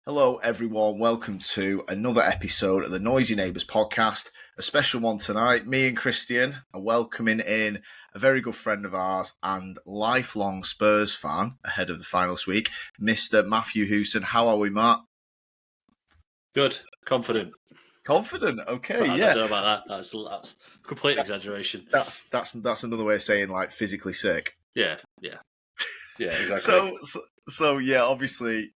Hello, everyone. Welcome to another episode of the Noisy Neighbours podcast. A special one tonight. Me and Christian are welcoming in a very good friend of ours and lifelong Spurs fan ahead of the final this week, Mr. Matthew Hewson. How are we, Matt? Good. Confident. Confident. Okay, I yeah. don't know about that. That's complete exaggeration. That's another way of saying like physically sick. Yeah, exactly. So yeah, obviously,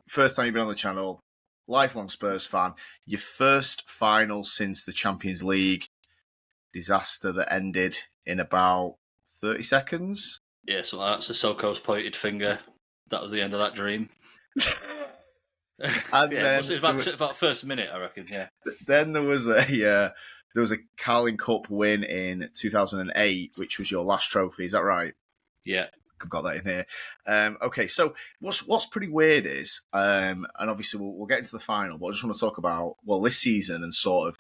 first time you've been on the channel, lifelong Spurs fan. Your first final since the Champions League disaster that ended in about 30 seconds. Yeah, so that's a Soko's pointed finger. That was the end of that dream. And then it was about first minute, I reckon. Yeah. Then there was a Carling Cup win in 2008, which was your last trophy. Is that right? Yeah. I've got that in here. Okay, so what's pretty weird is, and obviously we'll get into the final, but I just want to talk about, this season and sort of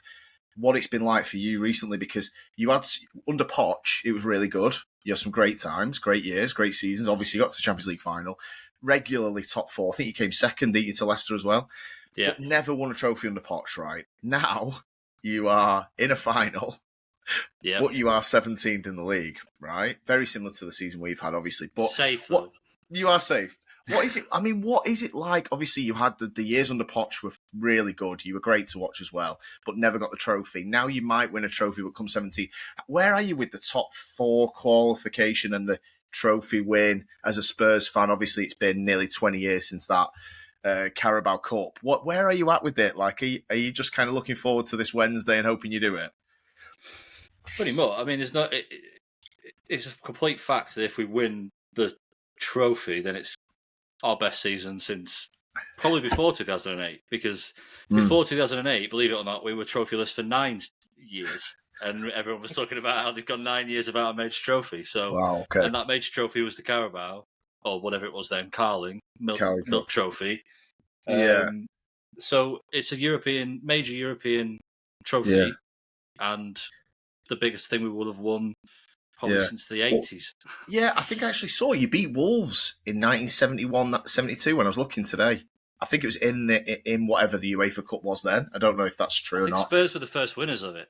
what it's been like for you recently, because you had, under Poch, it was really good. You had some great times, great years, great seasons. Obviously, you got to the Champions League final, regularly top four. I think you came second, didn't you, to Leicester as well? Yeah. But never won a trophy under Poch, right? Now, you are in a final. Yeah. But you are 17th in the league, right? Very similar to the season we've had, obviously. But safe. You are safe. What is it? I mean, what is it like? Obviously, you had the years under Poch were really good. You were great to watch as well, but never got the trophy. Now you might win a trophy, but come 17th. Where are you with the top four qualification and the trophy win as a Spurs fan? Obviously, it's been nearly 20 years since that Carabao Cup. Where are you at with it? Like, are you just kind of looking forward to this Wednesday and hoping you do it? Pretty much. I mean, it's a complete fact that if we win the trophy, then it's our best season since probably before 2008. Because before 2008, believe it or not, we were trophyless for 9 years, and everyone was talking about how they've gone 9 years without a major trophy. So, wow, okay. And that major trophy was the Carabao, or whatever it was then, Carling Milk Trophy. So it's a major European trophy, and the biggest thing we would have won probably since the 80s. Yeah, I think I actually saw you beat Wolves in 1971-72 when I was looking today. I think it was in whatever the UEFA Cup was then. I don't know if that's true or not. Spurs were the first winners of it.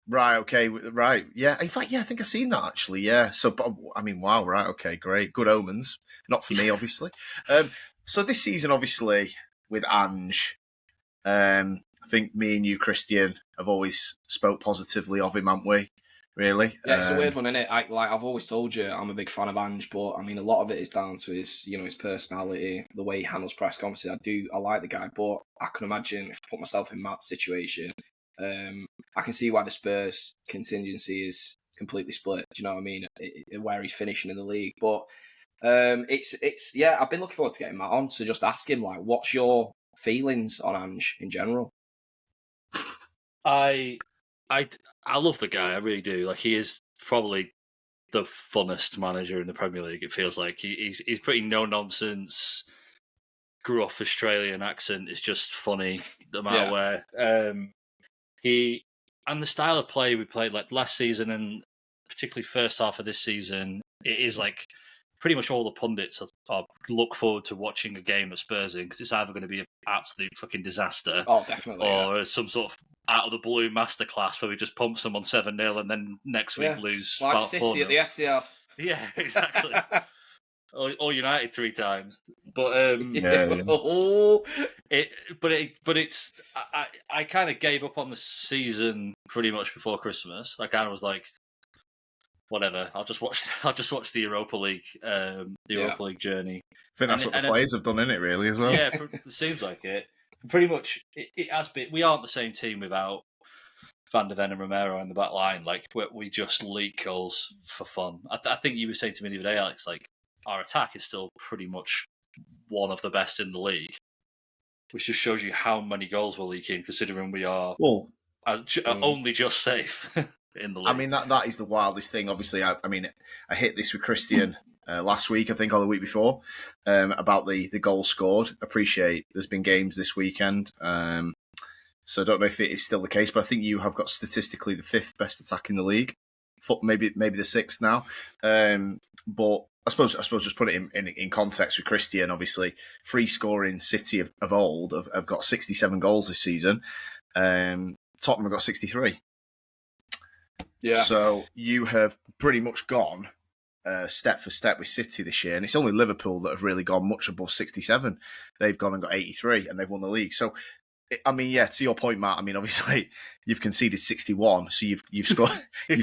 Right, okay, right. Yeah, in fact, I think I've seen that actually, yeah. So, I mean, wow, right, okay, great. Good omens. Not for me, obviously. So this season, obviously, with Ange, I think me and you, Christian, have always spoke positively of him, haven't we? Really? Yeah, it's a weird one, isn't it? I've always told you, I'm a big fan of Ange, but I mean, a lot of it is down to his personality, the way he handles press conferences. I like the guy, but I can imagine if I put myself in Matt's situation, I can see why the Spurs contingency is completely split. Do you know what I mean? Where he's finishing in the league, but it's I've been looking forward to getting Matt on to just ask him what's your feelings on Ange in general? I love the guy, I really do. He is probably the funnest manager in the Premier League. It feels like he's pretty no nonsense, gruff Australian accent is just funny no matter where. He and the style of play we played last season and particularly first half of this season, it is pretty much all the pundits are look forward to watching a game of Spurs in because it's either going to be an absolute fucking disaster, definitely, or some sort of out of the blue masterclass where we just pump someone 7-0 and then next week lose. Like City at the Etihad. Yeah, exactly. or United 3 times, but it's I kind of gave up on the season pretty much before Christmas. I kind of was like, whatever. I'll just watch the Europa League, Europa League journey. I think that's what the players have done, isn't it? Really, as well. Yeah, it seems like it. Pretty much, it has been. We aren't the same team without Van der Ven and Romero in the back line. We just leak goals for fun. I think you were saying to me the other day, Alex, our attack is still pretty much one of the best in the league, which just shows you how many goals we're leaking, considering we are only just safe in the league. I mean, that is the wildest thing. Obviously, I hit this with Christian last week, I think, or the week before, about the goal scored. Appreciate there's been games this weekend, so I don't know if it is still the case, but I think you have got statistically the 5th best attack in the league, maybe the 6th now. But I suppose just put it in context with Christian. Obviously, free scoring City of old have got 67 goals this season. Tottenham have got 63. Yeah. So you have pretty much gone step for step with City this year, and it's only Liverpool that have really gone much above 67. They've gone and got 83, and they've won the league. So, I mean, yeah, to your point, Matt. I mean, obviously, you've conceded 61, so you've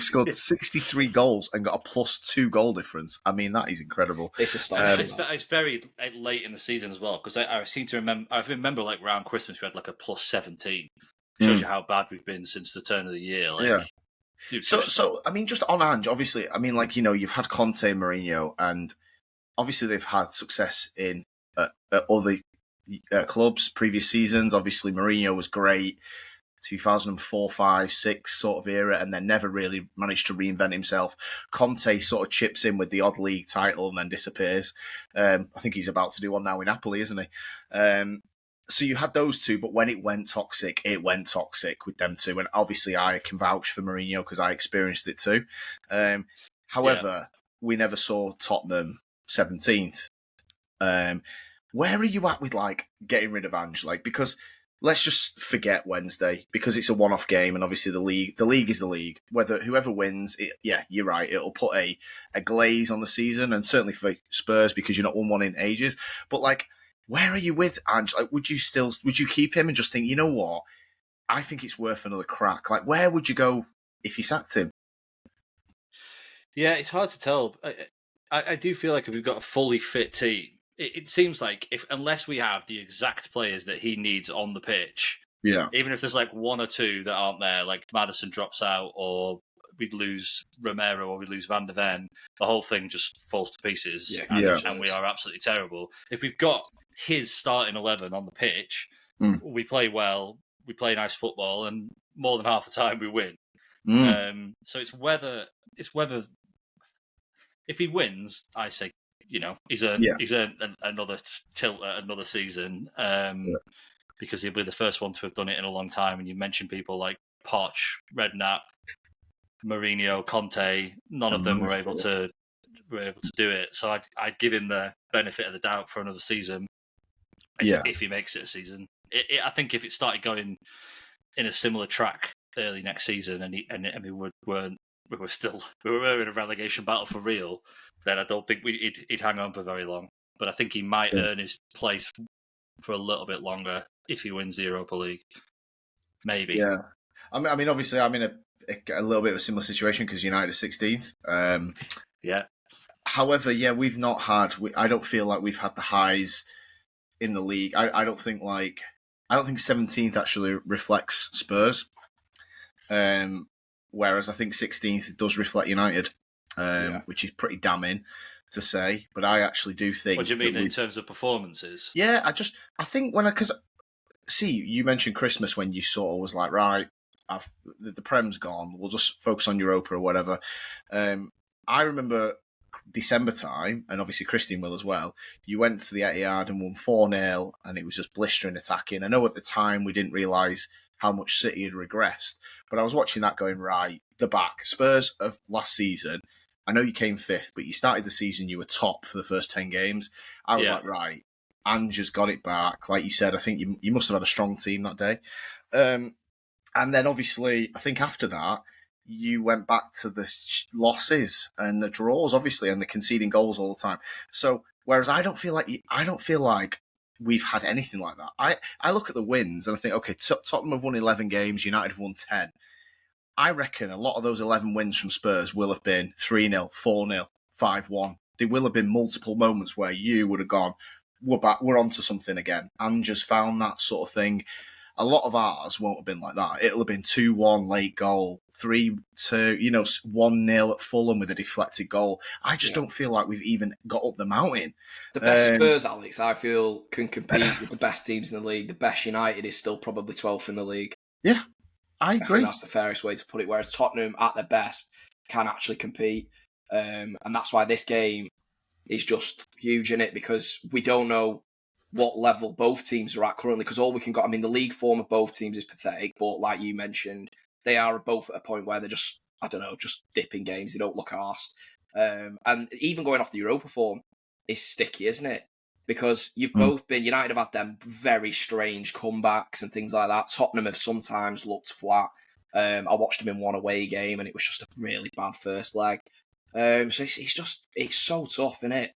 scored 63 goals and got a +2 goal difference. I mean, that is incredible. It's astonishing. It's very late in the season as well, because I seem to remember. I remember like around Christmas we had like a +17. Shows you how bad we've been since the turn of the year. Like, Yeah. dude, So I mean, just on Ange, obviously, I mean, like, you've had Conte, Mourinho, and obviously they've had success in other clubs previous seasons. Obviously, Mourinho was great, 2004, 5, 6 sort of era, and then never really managed to reinvent himself. Conte sort of chips in with the odd league title and then disappears. I think he's about to do one now in Napoli, isn't he? So you had those two, but when it went toxic with them two. And obviously I can vouch for Mourinho because I experienced it too. However, we never saw Tottenham 17th. Where are you at with like getting rid of Ange? Like, because let's just forget Wednesday because it's a one-off game, and obviously the league is the league. Whoever wins, you're right. It'll put a glaze on the season, and certainly for Spurs because you're not won one in ages. But like, where are you with Ange? Like, would you keep him and just think, you know what? I think it's worth another crack. Like, where would you go if you sacked him? Yeah, it's hard to tell. I do feel like if we've got a fully fit team, it seems like unless we have the exact players that he needs on the pitch, even if there's like one or two that aren't there, like Maddison drops out, or we'd lose Romero, or we'd lose Van der Ven, the whole thing just falls to pieces, and we are absolutely terrible. If we've got his starting 11 on the pitch, we play well, we play nice football, and more than half the time we win. So it's whether if he wins, I say, he's earned another tilt at another season, because he'll be the first one to have done it in a long time. And you mentioned people like Poch, Redknapp, Mourinho, Conte. None of them were able to do it. So I'd give him the benefit of the doubt for another season. If he makes it a season, I think if it started going in a similar track early next season, and we were in a relegation battle for real, then I don't think he'd hang on for very long. But I think he might earn his place for a little bit longer if he wins the Europa League. Maybe. Yeah. I mean, obviously, I'm in a little bit of a similar situation because United are 16th. Yeah. However, we've not had. I don't feel like we've had the highs in the league. I don't think 17th actually reflects Spurs. Whereas I think 16th does reflect United, which is pretty damning to say. But I actually do think. What do you mean in terms of performances? Yeah, I think because you mentioned Christmas when you sort of was like, right, the Prem's gone. We'll just focus on Europa or whatever. I remember December time, and obviously Christian will as well. You went to the Etihad and won 4-0, and it was just blistering attacking. I know at the time we didn't realise how much City had regressed, but I was watching that going, right, the back. Spurs of last season, I know you came 5th, but you started the season, you were top for the first 10 games. I was like, right, Ange has got it back. Like you said, I think you must have had a strong team that day. And then obviously, I think after that, you went back to the losses and the draws, obviously, and the conceding goals all the time. So, whereas I don't feel like we've had anything like that. I look at the wins and I think, okay, Tottenham have won 11 games, United have won 10. I reckon a lot of those 11 wins from Spurs will have been 3-0, 4-0, 5-1. There will have been multiple moments where you would have gone, we're back, we're onto something again. And just found that sort of thing. A lot of ours won't have been like that. It'll have been 2-1 late goal, 3-2, 1-0 at Fulham with a deflected goal. I just don't feel like we've even got up the mountain. The best Spurs, Alex, I feel, can compete with the best teams in the league. The best United is still probably 12th in the league. Yeah, I agree. I think that's the fairest way to put it. Whereas Tottenham, at their best, can actually compete. And that's why this game is just huge in it, because we don't know what level both teams are at currently, because all we can the league form of both teams is pathetic, but like you mentioned, they are both at a point where they're just dipping games. They don't look arsed. And even going off the Europa form is sticky, isn't it? Because you've both been, United have had them very strange comebacks and things like that. Tottenham have sometimes looked flat. I watched them in one away game and it was just a really bad first leg. So it's so tough, isn't it?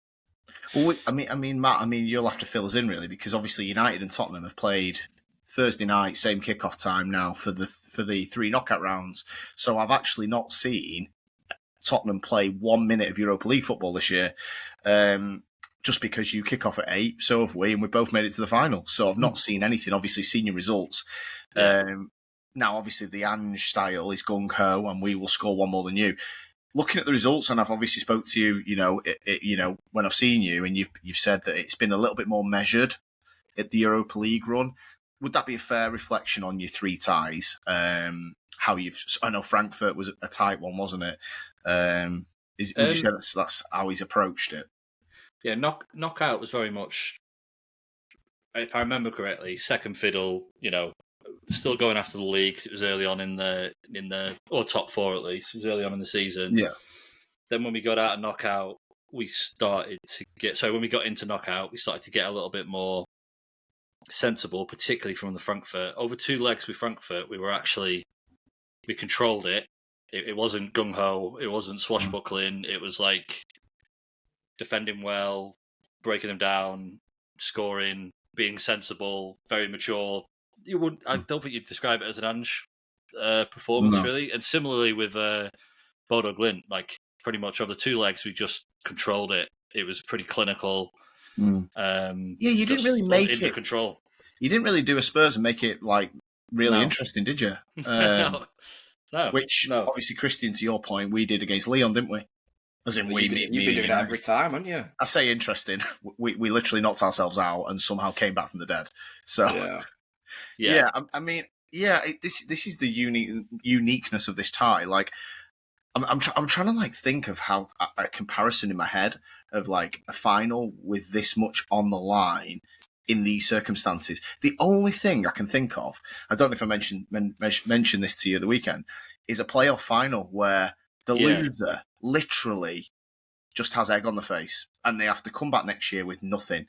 Well, Matt, you'll have to fill us in really, because obviously United and Tottenham have played Thursday night, same kickoff time now for the 3 knockout rounds. So I've actually not seen Tottenham play 1 minute of Europa League football this year. Just because you kick off at 8, so have we, and we both made it to the final. So I've not seen anything, obviously seen your results. Yeah. Now, obviously, the Ange style is gung-ho, and we will score one more than you. Looking at the results, and I've obviously spoke to you, when I've seen you, and you've said that it's been a little bit more measured at the Europa League run. Would that be a fair reflection on your 3 ties? I know Frankfurt was a tight one, wasn't it? Would you say that's how he's approached it? Yeah, knockout was very much, if I remember correctly, second fiddle. Still going after the league 'cause it was early on in the or top 4 at least. It was early on in the season. Yeah. Then when we got out of knockout, we started to get. So when we got into knockout, we started to get a little bit more sensible, particularly from the Frankfurt. Over 2 legs with Frankfurt, we controlled it. It wasn't gung ho. It wasn't swashbuckling. It was like defending well, breaking them down, scoring, being sensible, very mature. I don't think you'd describe it as an Ange performance, really. And similarly with Bodo Glimt, like pretty much over 2 legs, we just controlled it. It was pretty clinical. You didn't really make into it control. You didn't really do a Spurs and make it like really interesting, did you? No. Which obviously, Christian, to your point, we did against Leon, didn't we? As in, you've been doing it every time, haven't you? I say interesting. We literally knocked ourselves out and somehow came back from the dead. So, this is the uniqueness of this tie. Like, I'm trying to like think of how a comparison in my head of like a final with this much on the line in these circumstances. The only thing I can think of, I don't know if I mentioned this to you the weekend, is a playoff final where the loser literally just has egg on the face and they have to come back next year with nothing.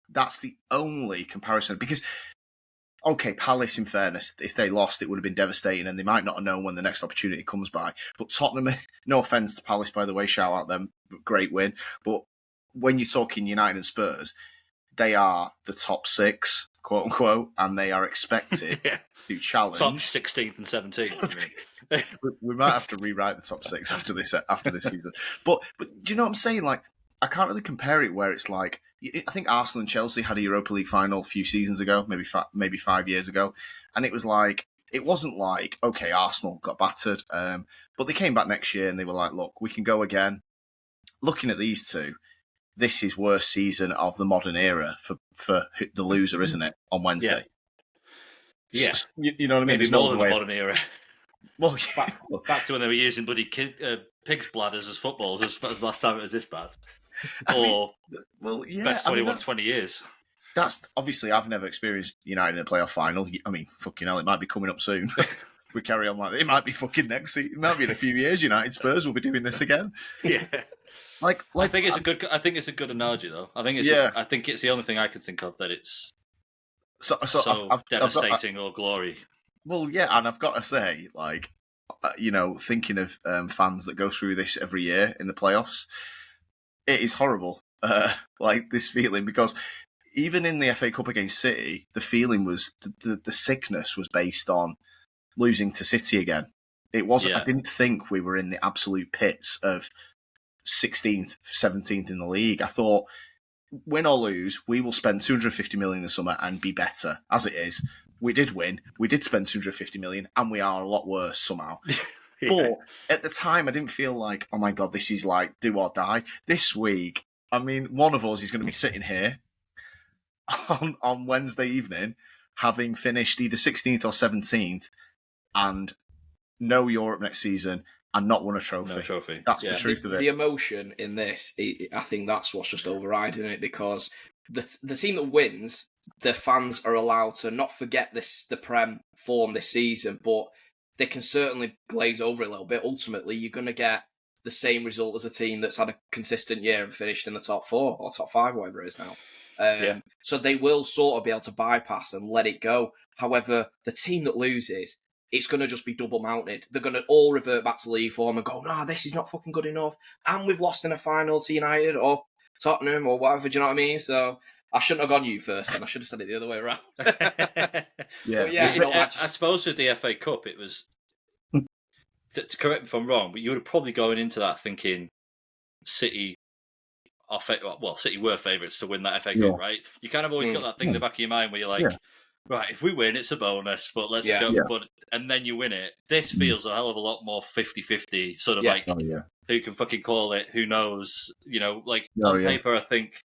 That's the only comparison. Because, okay, Palace, in fairness, if they lost, it would have been devastating and they might not have known when the next opportunity comes by. But Tottenham, no offence to Palace, by the way, shout out them, great win. But when you're talking United and Spurs, they are the top 6, quote unquote, and they are expected to challenge. Top 16th and 17th. We might have to rewrite the top 6 after this season. But do you know what I'm saying? Like, I can't really compare it where it's like, I think Arsenal and Chelsea had a Europa League final a few seasons ago, maybe 5 years ago, and it was like, it wasn't like, okay, Arsenal got battered, but they came back next year and they were like, look, we can go again. Looking at these two, this is worst season of the modern era for the loser, isn't it? On Wednesday. Yeah. So, you know what I mean? Maybe more than the modern era. Well, back to when they were using bloody pigs' bladders as footballs as last time it was this bad. Or best 20 years. That's obviously, I've never experienced United in a playoff final. I mean, fucking hell, it might be coming up soon. If we carry on like that, it might be fucking next season. It might be in a few years. United Spurs will be doing this again. Yeah. Like I think it's a good analogy though. I think it's the only thing I can think of that it's so devastating or glory. Well, yeah, and I've got to say, like, thinking of fans that go through this every year in the playoffs, it is horrible. Like this feeling, because even in the FA Cup against City, the feeling was the sickness was based on losing to City again. It wasn't. I didn't think we were in the absolute pits of 16th, 17th in the league. I thought, win or lose, we will spend 250 million in the summer and be better. As it is, we did win. We did spend 250 million, and we are a lot worse somehow. But at the time, I didn't feel like, oh my God, this is like do or die. This week, I mean, one of us is going to be sitting here on Wednesday evening, having finished either 16th or 17th, and no Europe next season, and not won a trophy. No trophy. That's the truth of it. The emotion in this, I think that's what's just overriding it, because the team that wins, the fans are allowed to not forget the Prem form this season, but they can certainly glaze over it a little bit. Ultimately, you're going to get the same result as a team that's had a consistent year and finished in the top 4 or top 5, whatever it is now. So they will sort of be able to bypass and let it go. However, the team that loses, it's going to just be double mounted. They're going to all revert back to league form and go, no, this is not fucking good enough. And we've lost in a final to United or Tottenham or whatever, do you know what I mean? So I shouldn't have gone you first, and I should have said it the other way around. I suppose with the FA Cup, it was, to correct me if I'm wrong, but you would probably going into that thinking City City were favourites to win that FA Cup, right? You kind of always got that thing in the back of your mind where you're like, right, if we win, it's a bonus, but let's go. Yeah. And then you win it. This feels a hell of a lot more 50-50, sort of who can fucking call it, who knows? You know, like on paper, I think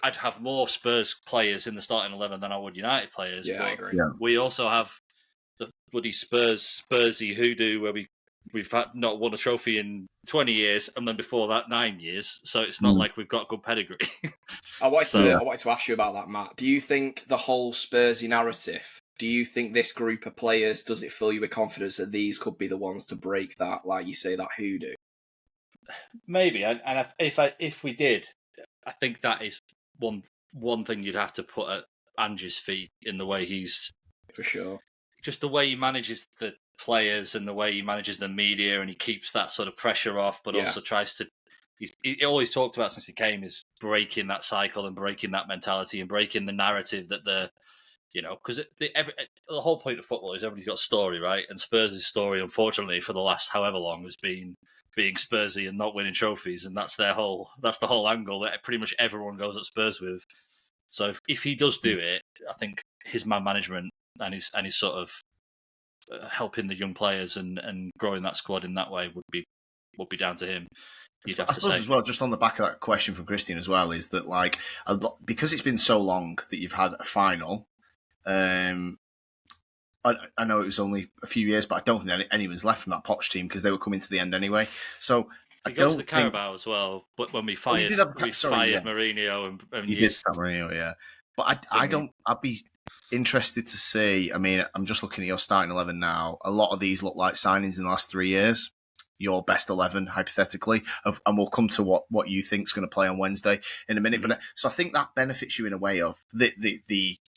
I'd have more Spurs players in the starting 11 than I would United players. Yeah, but I agree. Yeah. We also have the bloody Spursy hoodoo where we've not won a trophy in 20 years, and then before that 9 years. So it's not like we've got good pedigree. I wanted to ask you about that, Matt. Do you think the whole Spursy narrative? Do you think this group of players, does it fill you with confidence that these could be the ones to break that, like you say, that hoodoo? Maybe, and if we did, I think that is one thing you'd have to put at Ange's feet in the way he's, for sure, just the way he manages the players and the way he manages the media, and he keeps that sort of pressure off, but also tries to. He always talked about since he came is breaking that cycle and breaking that mentality and breaking the narrative that because the whole point of football is everybody's got a story, right? And Spurs' story, unfortunately, for the last however long has been being Spursy and not winning trophies, and that's the whole angle that pretty much everyone goes at Spurs with. So if he does do it, I think his man management and his sort of helping the young players and growing that squad in that way would be down to him. I suppose as well, just on the back of that question from Christian as well, is that like because it's been so long that you've had a final. I know it was only a few years, but I don't think anyone's left from that Poch team because they were coming to the end anyway. So I don't to the Carabao as well. But when we fired, Mourinho and you did start Mourinho, yeah. But I'd be interested to see. I mean, I'm just looking at your starting 11 now. A lot of these look like signings in the last 3 years. Your best 11, hypothetically, and we'll come to what you think is going to play on Wednesday in a minute. But so I think that benefits you in a way of the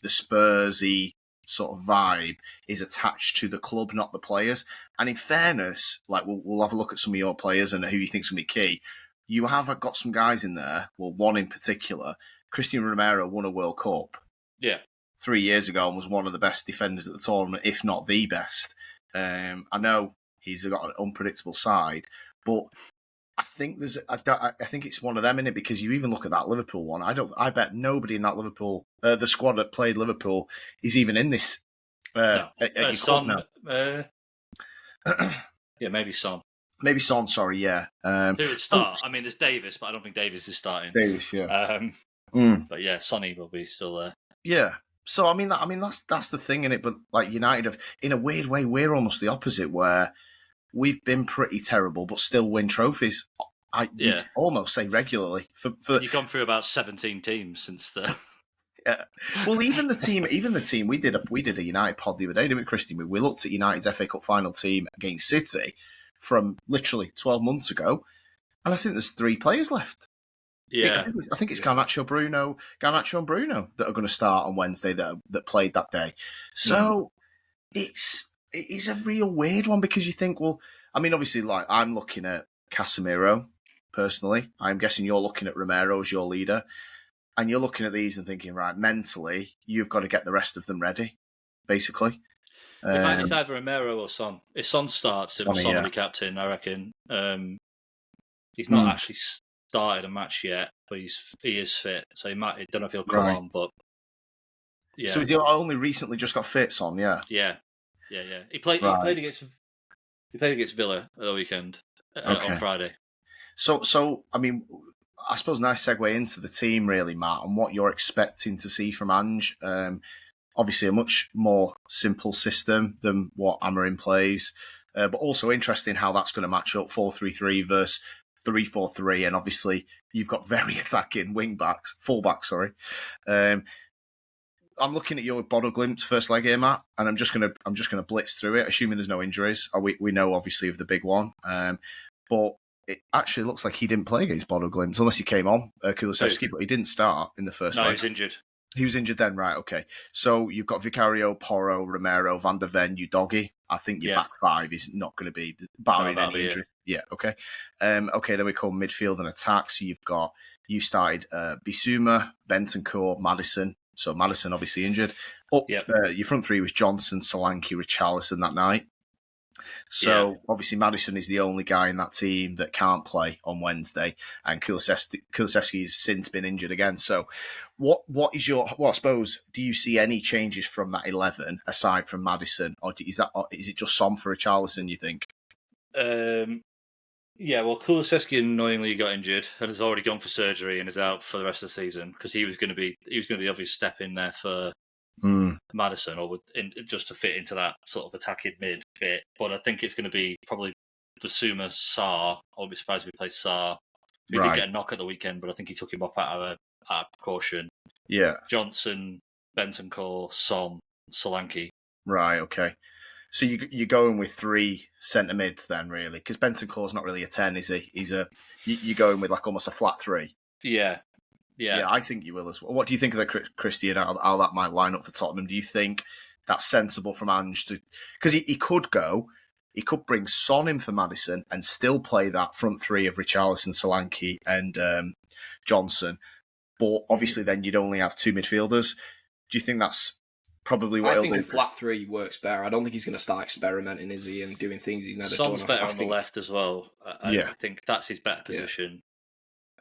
Spursy sort of vibe is attached to the club, not the players. And in fairness, like we'll have a look at some of your players and who you think's going to be key. You have got some guys in there. Well, one in particular, Cristiano Romero won a World Cup. 3 years ago and was one of the best defenders at the tournament, if not the best. I know. He's got an unpredictable side, but I think I think it's one of them in it because you even look at that Liverpool one. I bet nobody in that Liverpool, the squad that played Liverpool, is even in this. Son. Maybe Son. Maybe Son. Sorry, yeah. Who would start? I mean, there's Davis, but I don't think Davis is starting. Davis, yeah. But yeah, Sonny will be still there. Yeah. So I mean that's the thing in it. But like United in a weird way, we're almost the opposite where. We've been pretty terrible, but still win trophies. You'd almost say regularly. You've gone through about 17 teams since the. Yeah. Well, even the team we did a United pod the other day, didn't we, Christian? We looked at United's FA Cup final team against City from literally 12 months ago, and I think there's 3 players left. Yeah, I think it's Garnacho and Bruno that are going to start on Wednesday that played that day. So It is a real weird one because you think, well, I mean, obviously, like I'm looking at Casemiro personally. I'm guessing you're looking at Romero as your leader, and you're looking at these and thinking, right, mentally, you've got to get the rest of them ready, basically. It's either Romero or Son. If Son starts, Son will be captain, I reckon. He's not actually started a match yet, but he is fit, so he might. I don't know if he'll come on, but yeah. So he's only recently just got fit, Son, yeah. Yeah. He played against Villa at the weekend on Friday. So I mean, I suppose nice segue into the team, really, Matt, and what you're expecting to see from Ange. Obviously, a much more simple system than what Amorim plays, but also interesting how that's going to match up 4-3-3 versus 3-4-3, and obviously you've got very attacking fullbacks. I'm looking at your Bodo Glimt first leg here, Matt, and I'm just gonna blitz through it, assuming there's no injuries. We know obviously of the big one, but it actually looks like he didn't play against Bodo Glimt unless he came on Kulusevski, but he didn't start in the first No, leg. he was injured. He was injured then, right? Okay, so you've got Vicario, Porro, Romero, Van der Ven, Udogi. I think your back five is not going to be barring any injury. Yeah, okay. Okay, then we call midfield and attack. So you started Bissouma, Bentancur, Maddison. So Maddison obviously injured. Your front three was Johnson, Solanke, Richarlison that night. So obviously Maddison is the only guy in that team that can't play on Wednesday, and Kulusevski has since been injured again. So what is your? Well, I suppose, do you see any changes from that 11 aside from Maddison, or is it just Son for Richarlison, you think? Yeah, well, Kulusevski annoyingly got injured and has already gone for surgery and is out for the rest of the season because he was going to be the obvious step in there for Maddison, or just to fit into that sort of attacking mid bit. But I think it's going to be probably Basuma, Sarr. I won't be surprised if he plays Sarr. He did get a knock at the weekend, but I think he took him off out of precaution. Yeah. Johnson, Bentancur, Son, Solanke. Right, okay. So you're going with three centre mids then, really? Because Bentancur's not really a 10, is he? You're going with like almost a flat 3. Yeah. Yeah, I think you will as well. What do you think of that, Christian? How that might line up for Tottenham? Do you think that's sensible from Ange to? Because he could bring Son in for Maddison and still play that front three of Richarlison, Solanke, and Johnson. But obviously, then you'd only have two midfielders. Do you think that's probably what he'll do? I think a flat 3 works better. I don't think he's going to start experimenting, is he, and doing things he's never done. Son's better on the left as well. I think that's his better position.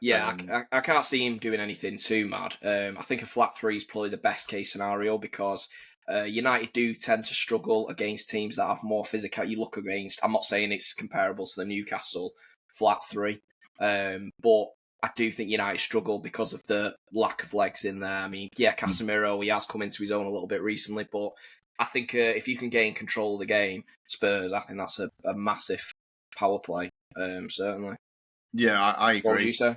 Yeah, I can't see him doing anything too mad. I think a flat 3 is probably the best case scenario because United do tend to struggle against teams that have more physical. You look against, I'm not saying it's comparable to the Newcastle flat 3, but I do think United struggle because of the lack of legs in there. I mean, Casemiro, he has come into his own a little bit recently, but I think if you can gain control of the game, Spurs, I think that's a massive power play, certainly. Yeah, I agree. What would you say?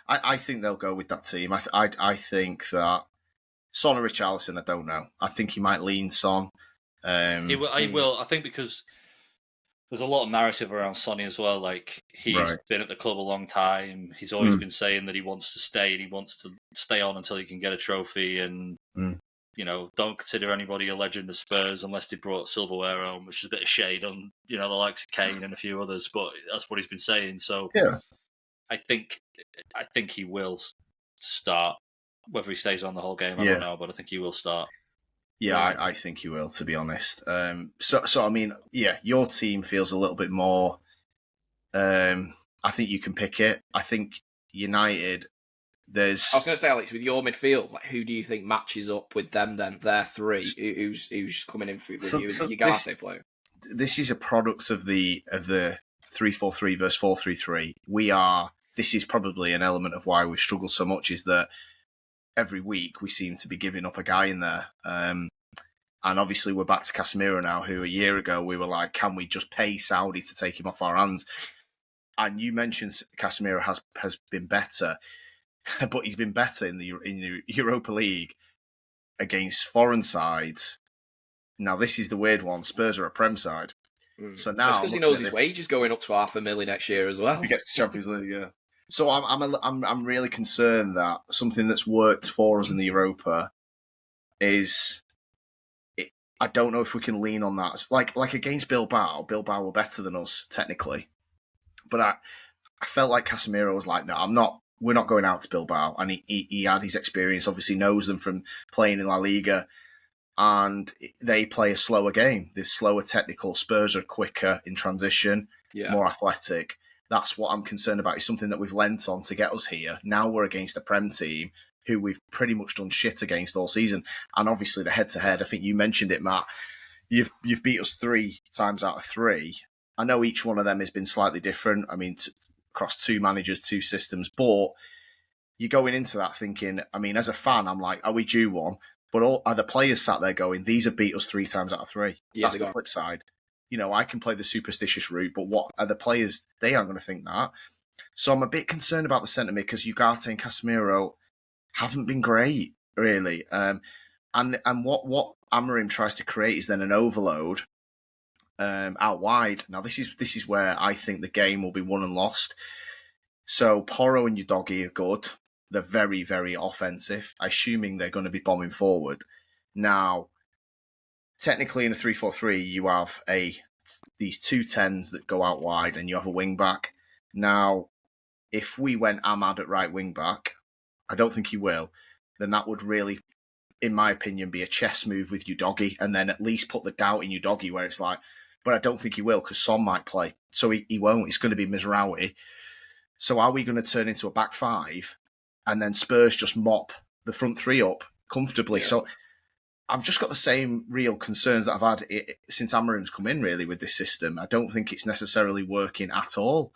I think they'll go with that team. I think that Son or Richarlison, I don't know. I think he might lean Son. He will. I think because there's a lot of narrative around Sonny as well. Like, he's been at the club a long time. He's always been saying that he wants to stay and he wants to stay on until he can get a trophy. And, don't consider anybody a legend of Spurs unless they brought silverware home, which is a bit of shade on, the likes of Kane and a few others. But that's what he's been saying. So I think he will start. Whether he stays on the whole game, I don't know, but I think he will start. Yeah, I think he will, to be honest. So I mean, your team feels a little bit more. I think you can pick it. I think United. I was going to say, Alex, with your midfield, like, who do you think matches up with them? Then their 3. Who's coming in with you? Ugarte player. This is a product of the 3-4-3 versus 4-3-3. This is probably an element of why we've struggled so much. Is that every week we seem to be giving up a guy in there. And obviously we're back to Casemiro now, who a year ago we were like, can we just pay Saudi to take him off our hands? And you mentioned Casemiro has been better, but he's been better in the Europa League against foreign sides. Now, this is the weird one. Spurs are a Prem side. So now, that's because he knows his wage is going up to $500,000 next year as well. He gets the Champions League, yeah. So I'm really concerned that something that's worked for us in the Europa is, I don't know if we can lean on that. Like against Bilbao were better than us technically, but I felt like Casemiro was like, no, we're not going out to Bilbao, and he had his experience. Obviously knows them from playing in La Liga, and they play a slower game. They're slower technical. Spurs are quicker in transition, more athletic. That's what I'm concerned about. It's something that we've lent on to get us here. Now we're against a Prem team who we've pretty much done shit against all season. And obviously the head-to-head, I think you mentioned it, Matt, you've beat us 3 times out of 3. I know each one of them has been slightly different. I mean, across 2 managers, 2 systems. But you're going into that thinking, I mean, as a fan, I'm like, are we due one? But are the players sat there going, these have beat us 3 times out of 3? That's the flip side. I can play the superstitious route, but what are the players? They aren't going to think that. So I'm a bit concerned about the centre mid because Ugarte and Casemiro haven't been great, really. And what Amorim tries to create is then an overload out wide. Now this is where I think the game will be won and lost. So Porro and Udogie are good. They're very, very offensive, assuming they're going to be bombing forward. Now, technically in a 3-4-3, you have these 2 10s that go out wide and you have a wing back. Now, if we went Ahmad at right wing back, I don't think he will, then that would really, in my opinion, be a chess move with Udogie, and then at least put the doubt in Udogie where it's like, but I don't think he will because Son might play. So he won't. It's going to be Mizraoui. So are we going to turn into a back 5 and then Spurs just mop the front 3 up comfortably? Yeah. So I've just got the same real concerns that I've had since Amorim's come in, really, with this system. I don't think it's necessarily working at all.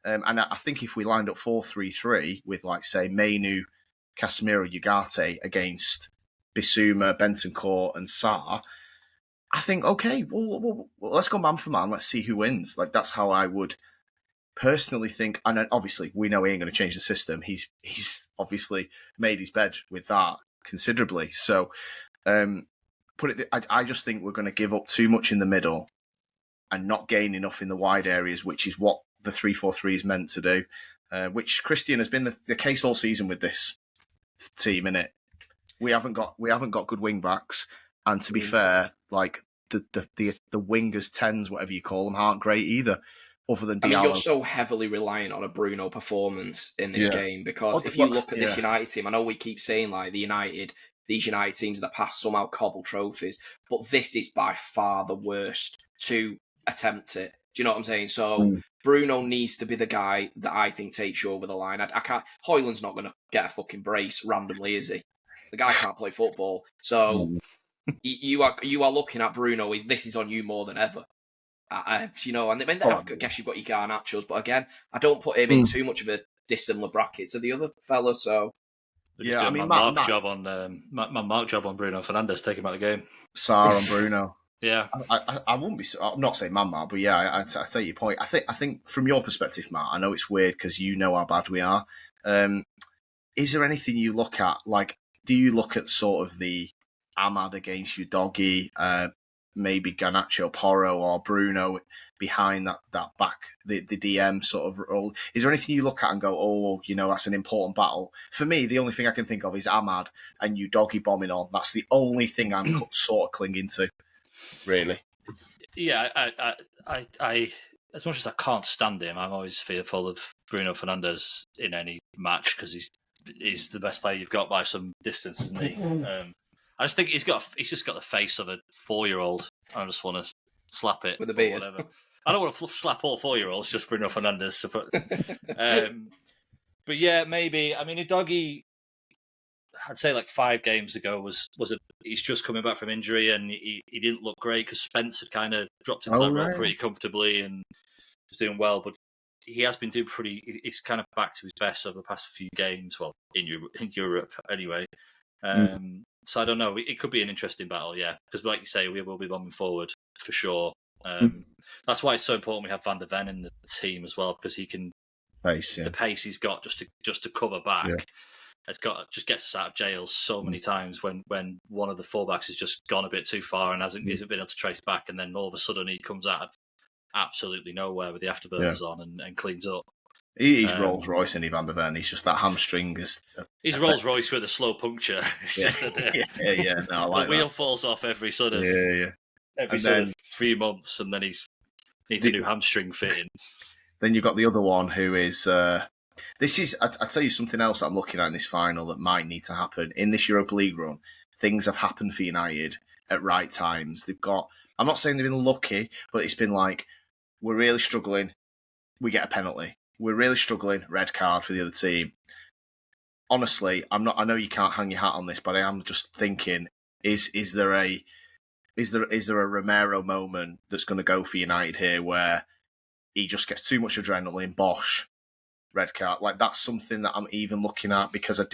And I think if we lined up 4-3-3 with, like, say, Mainu, Casemiro, Ugarte against Bissouma, Bentancur and Sarr, I think, okay, well, let's go man for man. Let's see who wins. Like, that's how I would personally think. And then obviously, we know he ain't going to change the system. He's obviously made his bed with that considerably. So, I just think we're going to give up too much in the middle and not gain enough in the wide areas, which is what the 3-4-3 is meant to do. Which Christian has been the case all season with this team, innit? We haven't got good wing backs, and to be fair, like the wingers 10s, whatever you call them, aren't great either. Other than Diallo. I mean, you're so heavily reliant on a Bruno performance in this game because if you look at this United team, I know we keep saying like these United teams in the past somehow cobble trophies, but this is by far the worst to attempt it. Do you know what I'm saying? So Bruno needs to be the guy that I think takes you over the line. I can't. Højlund's not going to get a fucking brace randomly, is he? The guy can't play football. So you are looking at Bruno. This is on you more than ever. You know, and I guess you've got your Garnachos, but again, I don't put him in too much of a dissimilar bracket to the other fella. So yeah, I mean, my mark job on Bruno Fernandes, take him out of the game. Sarr on Bruno. Yeah, I wouldn't be. I'm not saying man, but yeah, I say your point. I think from your perspective, Matt, I know it's weird because you know how bad we are. Is there anything you look at? Like, do you look at sort of the Ahmad against Udogie, maybe Garnacho, Porro, or Bruno behind that back, the DM sort of role? Is there anything you look at and go, oh, you know, that's an important battle? For me, the only thing I can think of is Ahmad and Udogie bombing on. That's the only thing I'm sort of clinging to, really. Yeah, I as much as I can't stand him, I'm always fearful of Bruno Fernandes in any match because he's the best player you've got by some distance, isn't he? I just think he's just got the face of a 4-year-old. I just want to slap it with a beard. Whatever. I don't want to slap all 4-year-olds, just Bruno Fernandes. But yeah, maybe. I mean, Udogie, I'd say like 5 games ago he's just coming back from injury and he didn't look great because Spence had kind of dropped into that role pretty comfortably and was doing well, but he has been doing he's kind of back to his best over the past few games, well, in Europe anyway. So I don't know. It could be an interesting battle, yeah. Because like you say, we will be bombing forward for sure. That's why it's so important we have Van der Ven in the team as well, because he can the pace he's got just to cover back. Just gets us out of jail so many times when one of the fullbacks has just gone a bit too far and isn't been able to trace back, and then all of a sudden he comes out of absolutely nowhere with the afterburners on and cleans up. He's Rolls Royce and Van der Ven. He's just that hamstring. He's Rolls Royce with a slow puncture. It's just that no, I like the wheel falls off every sort of every few months, and then he's needs a new hamstring fitting. Then you've got the other one who is. This is. I tell you something else that I'm looking at in this final that might need to happen in this Europa League run. Things have happened for United at right times. They've got. I'm not saying they've been lucky, but it's been like we're really struggling. We get a penalty. We're really struggling. Red card for the other team. Honestly, I'm not. I know you can't hang your hat on this, but I am just thinking: is there a Romero moment that's going to go for United here, where he just gets too much adrenaline? Bosh, red card. Like that's something that I'm even looking at because I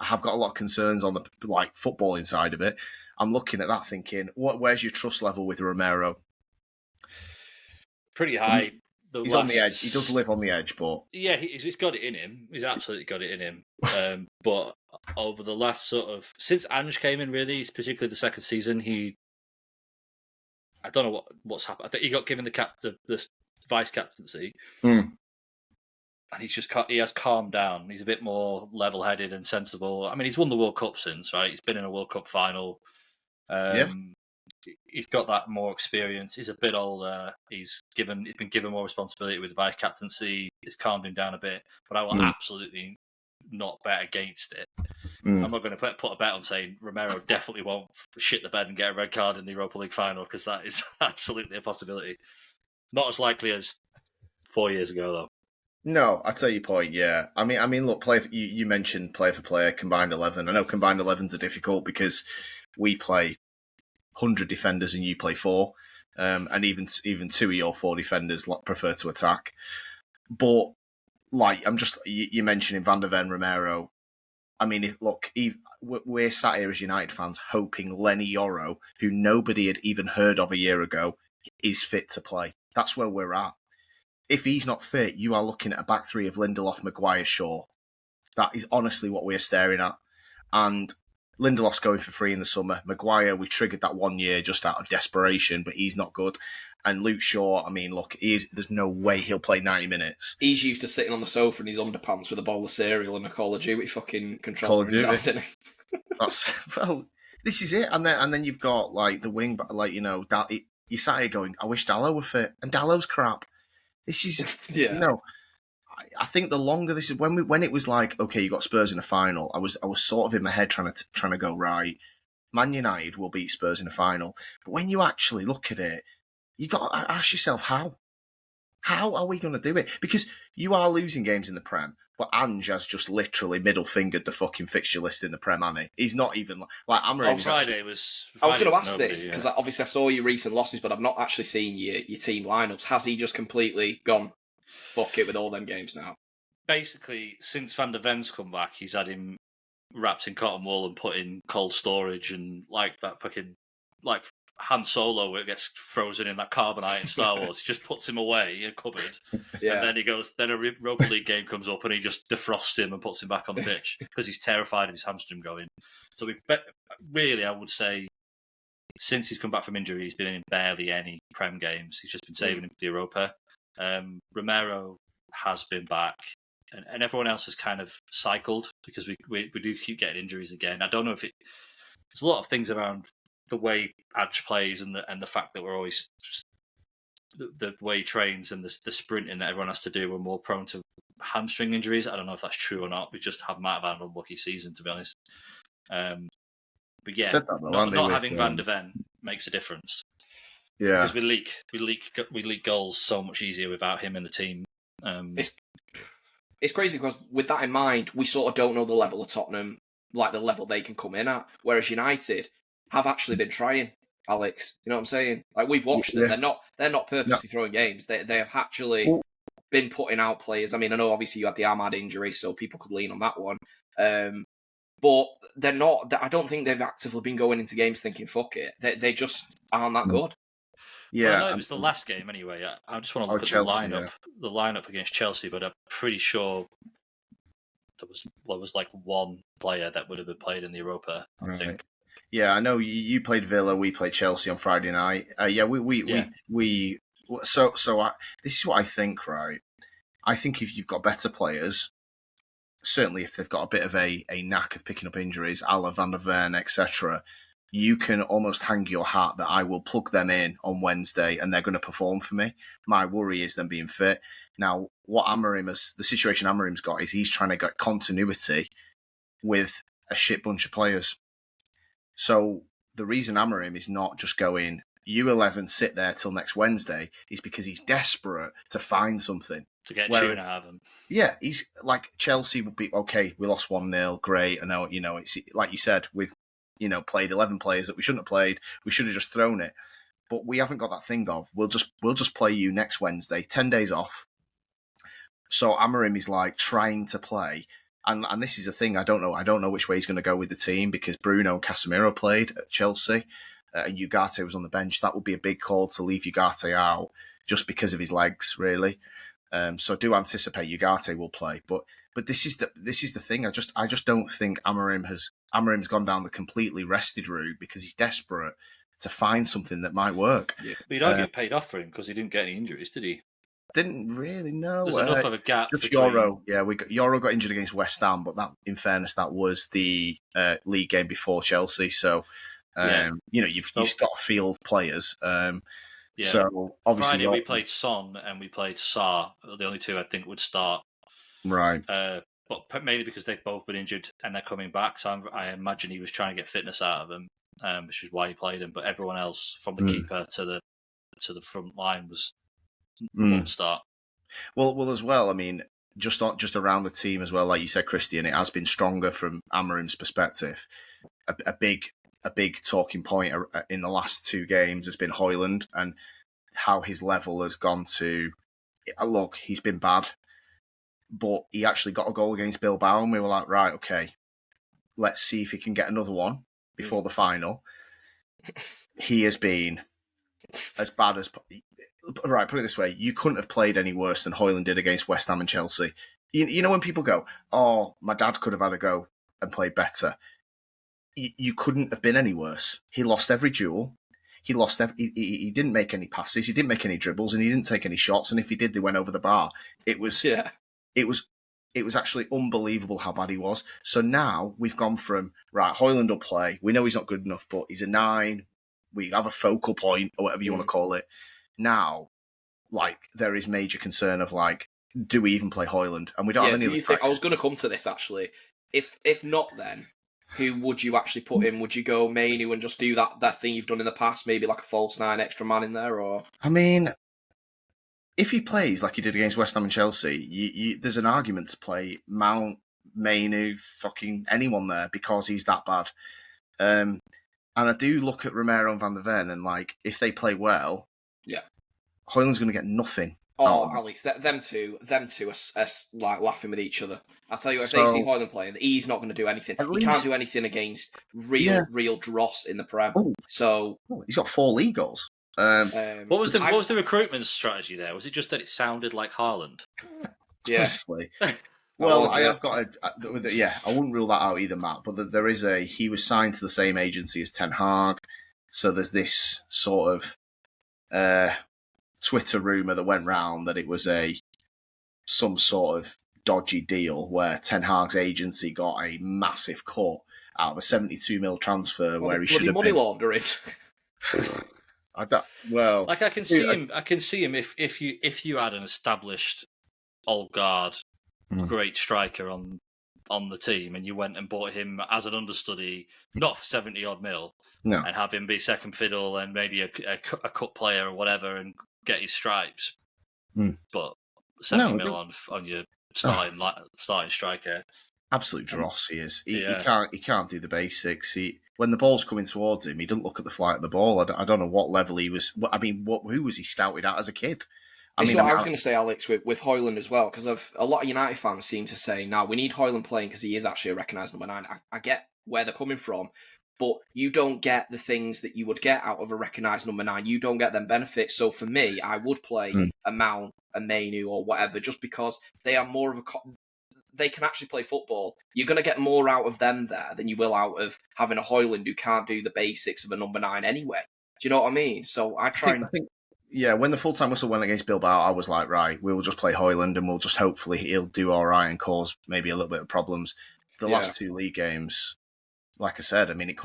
have got a lot of concerns on the footballing side of it. I'm looking at that, thinking, where's your trust level with Romero? Pretty high. He's on the edge. He does live on the edge, but yeah, he's got it in him. He's absolutely got it in him. But over the last since Ange came in, really, particularly the second season, I don't know what's happened. I think he got given the vice captaincy, and he has calmed down. He's a bit more level-headed and sensible. I mean, he's won the World Cup since, right? He's been in a World Cup final. He's got that more experience. He's a bit older. He's been given more responsibility with the vice captaincy. It's calmed him down a bit. But I will absolutely not bet against it. I'm not going to put a bet on saying Romero definitely won't shit the bed and get a red card in the Europa League final, because that is absolutely a possibility. Not as likely as 4 years ago, though. No, I tell your point. Yeah, I mean, look, you mentioned player for player, combined 11. I know combined 11s are difficult because we play 100 defenders and you play 4, and even 2 of your 4 defenders prefer to attack. But you mentioning Van der Ven, Romero. I mean, we're sat here as United fans hoping Lenny Yoro, who nobody had even heard of a year ago, is fit to play. That's where we're at. If he's not fit, you are looking at a back three of Lindelof, Maguire, Shaw. That is honestly what we're staring at. And Lindelof's going for free in the summer. Maguire, we triggered that 1 year just out of desperation, but he's not good. And Luke Shaw, I mean, look, there's no way he'll play 90 minutes. He's used to sitting on the sofa in his underpants with a bowl of cereal and a Call of Duty fucking controller in his hand, isn't he? This is it. And then you've got, like, the wing, you sat here going, I wish Dalot were fit. And Dalot's crap. This is, I think the longer this is, when it was like, okay, you got Spurs in a final, I was sort of in my head trying to go, right, Man United will beat Spurs in a final. But when you actually look at it, you got to ask yourself how. How are we going to do it? Because you are losing games in the Prem, but Ange has just literally middle fingered the fucking fixture list in the Prem, hasn't he? He's not even like Amarim. On Friday was. I was going to ask this because obviously I saw your recent losses, but I've not actually seen your team lineups. Has he just completely gone fuck it with all them games now? Basically, since Van der Ven's come back, he's had him wrapped in cotton wool and put in cold storage, and like that fucking Han Solo where it gets frozen in that carbonite in Star Wars. He just puts him away in a cupboard. Yeah. And then a Europa League game comes up and he just defrosts him and puts him back on the pitch because he's terrified of his hamstring going. So I would say, since he's come back from injury, he's been in barely any Prem games. He's just been saving him for the Europa. Romero has been back, and everyone else has kind of cycled because we do keep getting injuries again. I don't know if there's a lot of things around the way Ange plays and the fact that we're always the way he trains and the sprinting that everyone has to do, we're more prone to hamstring injuries. I don't know if that's true or not. We just might have had an unlucky season, to be honest. But yeah, not having Van der Ven makes a difference. Yeah, because we leak goals so much easier without him in the team. It's crazy because with that in mind, we sort of don't know the level of Tottenham, like the level they can come in at. Whereas United have actually been trying, Alex. You know what I'm saying? Like we've watched them. They're not purposely throwing games. They have actually been putting out players. I mean, I know obviously you had the Ahmad injury, so people could lean on that one. But they're not. I don't think they've actively been going into games thinking "fuck it." They just aren't that good. Yeah, well, I know it was the last game anyway. I just want to look at Chelsea, the lineup against Chelsea, but I'm pretty sure there was like one player that would have been played in the Europa. I think. Yeah, I know you played Villa, we played Chelsea on Friday night. This is what I think, right? I think if you've got better players, certainly if they've got a bit of a knack of picking up injuries, a la Van der Ven, etc., you can almost hang your hat that I will plug them in on Wednesday and they're going to perform for me. My worry is them being fit. Now, the situation Amarim's got is he's trying to get continuity with a shit bunch of players. So the reason Amarim is not just going, U11, sit there till next Wednesday, is because he's desperate to find something. To get Tuna out of them. Yeah, he's like, Chelsea would be, okay, we lost 1-0, great. I know, it's like you said, we've, played 11 players that we shouldn't have played. We should have just thrown it. But we haven't got that thing of, we'll just play you next Wednesday, 10 days off. So Amarim is like trying to play. And this is a thing, I don't know which way he's going to go with the team because Bruno and Casemiro played at Chelsea and Ugarte was on the bench. That would be a big call to leave Ugarte out. just because of his legs, really. So I do anticipate Ugarte will play, but this is the thing. I just don't think Amarim's gone down the completely rested route because he's desperate to find something that might work. Yeah. But you don't get paid off for him because he didn't get any injuries, did he? Didn't really know. There's enough of a gap. Just between... Euro, yeah. Euro got injured against West Ham, but that, in fairness, that was the league game before Chelsea. So, you've got to field players. So obviously, Friday we played Son and we played Sarr. The only two I think would start. Right. But mainly because they've both been injured and they're coming back. So I imagine he was trying to get fitness out of them, which is why he played them. But everyone else, from the keeper to the front line, won't start. Well, as well. I mean, just around the team as well, like you said, Christian, it has been stronger from Amarim's perspective. A big talking point in the last two games has been Højlund and how his level has gone to. Look, he's been bad, but he actually got a goal against Bilbao, and we were like, right, okay, let's see if he can get another one before the final. He has been as bad as... Right, put it this way, you couldn't have played any worse than Højlund did against West Ham and Chelsea. You know when people go, oh, my dad could have had a go and played better. You couldn't have been any worse. He lost every duel. He didn't make any passes. He didn't make any dribbles, and he didn't take any shots. And if he did, they went over the bar. It was actually unbelievable how bad he was. So now we've gone from, right, Højlund will play. We know he's not good enough, but he's a 9. We have a focal point, or whatever you want to call it. Now, there is major concern of, do we even play Højlund? And we don't have any do you think, I was going to come to this, actually. If not, then, who would you actually put in? Would you go Mainoo and just do that thing you've done in the past, maybe like a false 9 extra man in there? Or I mean, if he plays like he did against West Ham and Chelsea, there's an argument to play Mount, Mainoo, fucking anyone there because he's that bad. And I do look at Romero and Van der Ven, and if they play well, Højlund's going to get nothing. Oh, Alex, them two are laughing with each other. I tell you, if they see Højlund playing, he's not going to do anything. He can't do anything against real dross in the Prem. So he's got 4 league goals. What was the recruitment strategy there? Was it just that it sounded like Haaland? Yeah. Honestly. Well, I have got I wouldn't rule that out either, Matt. But there is he was signed to the same agency as Ten Hag, so there's this sort of Twitter rumor that went round that it was some sort of dodgy deal where Ten Hag's agency got a massive cut out of a 72 mil transfer where he should have money been laundering. I can see him if you had an established old guard great striker on the team and you went and bought him as an understudy, not for 70 odd mil, and have him be second fiddle and maybe a cut player or whatever and get his stripes. But 70 mil on your starting striker. Absolute dross he is. He can't do the basics. When the ball's coming towards him, he doesn't look at the flight of the ball. I don't know what level he was. I mean, who was he scouted at as a kid? I was going to say, Alex, with Højlund as well, because a lot of United fans seem to say, now we need Højlund playing because he is actually a recognised number 9. I get where they're coming from, but you don't get the things that you would get out of a recognised number 9. You don't get them benefits. So for me, I would play a Mount, a Mainoo, or whatever, just because they are more of they can actually play football. You're going to get more out of them there than you will out of having a Højlund who can't do the basics of a number 9 anyway. Do you know what I mean? So I think, when the full-time whistle went against Bilbao, I was like, right, we'll just play Højlund and we'll just hopefully he'll do all right and cause maybe a little bit of problems. The last 2 league games, like I said, I mean,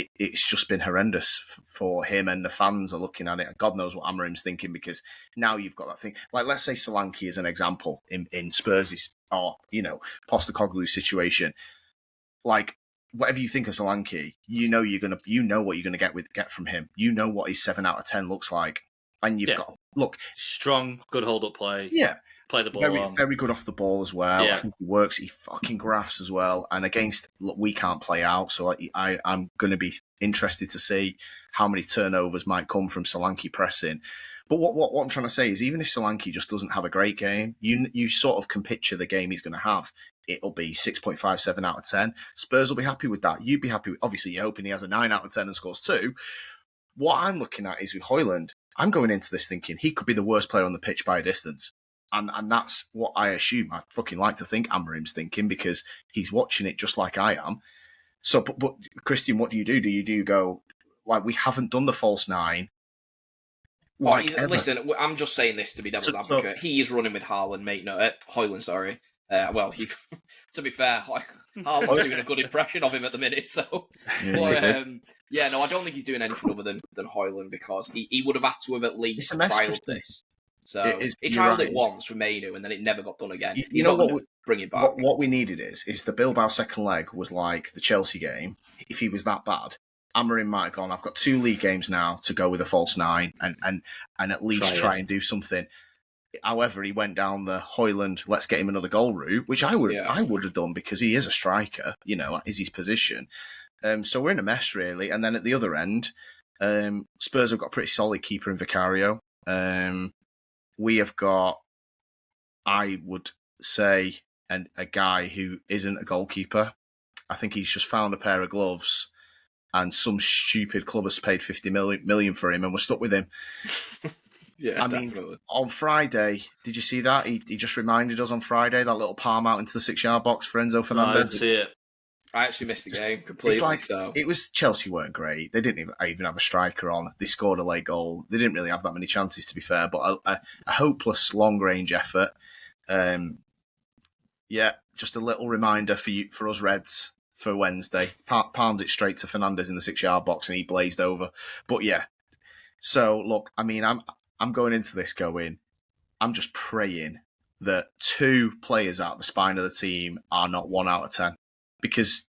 it's just been horrendous for him, and the fans are looking at it. God knows what Amarim's thinking, because now you've got that thing. Let's say Solanke is an example in Spurs' or, Postecoglou's situation. Whatever you think of Solanke, you know what you're gonna get from him. You know what his 7 out of 10 looks like, and you've got strong, good hold up play. Yeah. Play the ball very good off the ball as well. Yeah. I think he works. He fucking grafts as well. And we can't play out, so I'm going to be interested to see how many turnovers might come from Solanke pressing. But what I'm trying to say is, even if Solanke just doesn't have a great game, you sort of can picture the game he's going to have. It'll be 6.5, 7 out of 10. Spurs will be happy with that. You'd be happy with, obviously, you're hoping he has a 9 out of 10 and scores 2. What I'm looking at is with Højlund, I'm going into this thinking he could be the worst player on the pitch by a distance. And that's what I assume. I fucking like to think Amorim's thinking because he's watching it just like I am. So, but Christian, what do you do? Do you go, like, we haven't done the false nine? Like listen, I'm just saying this to be devil's advocate. So, he is running with Haaland, mate. No, Højlund, sorry. Well, to be fair, Haaland's doing a good impression of him at the minute. So, yeah, no, I don't think he's doing anything other than Højlund because he would have had to have at least trialled this. So he trialled it once with Mainu, and then it never got done again. You know what? Bring it back. What we needed is the Bilbao second leg was like the Chelsea game. If he was that bad, Amorim might have gone, I've got 2 league games now to go with a false nine and at least try and do something. However, he went down the Højlund, let's get him another goal route, which I would have done because he is a striker, is his position. So we're in a mess, really. And then at the other end, Spurs have got a pretty solid keeper in Vicario. We have got, I would say, a guy who isn't a goalkeeper. I think he's just found a pair of gloves and some stupid club has paid 50 million for him and we're stuck with him. Yeah, I mean, on Friday, did you see that? He just reminded us on Friday, that little palm out into the 6-yard box for Enzo Fernandez. I didn't see it. I actually missed the game completely. It's like, so. It was Chelsea weren't great. They didn't even have a striker on. They scored a late goal. They didn't really have that many chances, to be fair, but a hopeless long-range effort. Yeah, just a little reminder for us Reds for Wednesday. Palmed it straight to Fernandez in the 6-yard box and he blazed over. But yeah, so look, I mean, I'm going into this going, I'm just praying that 2 players out the spine of the team are not 1 out of 10. Because,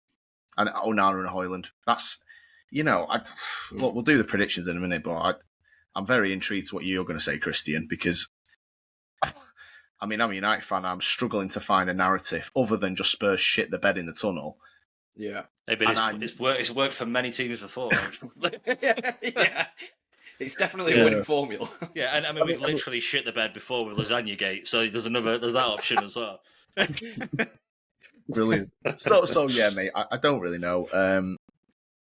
and Onana and Højlund, that's, look, we'll do the predictions in a minute, but I'm very intrigued to what you're going to say, Christian, because, I mean, I'm a United fan, I'm struggling to find a narrative other than just Spurs shit the bed in the tunnel. Yeah. Hey, but it's worked for many teams before. Yeah. It's definitely a winning formula. Yeah, and I mean, we've literally shit the bed before with Lasagna Gate, so there's that option as well. Brilliant. So yeah, mate. I don't really know.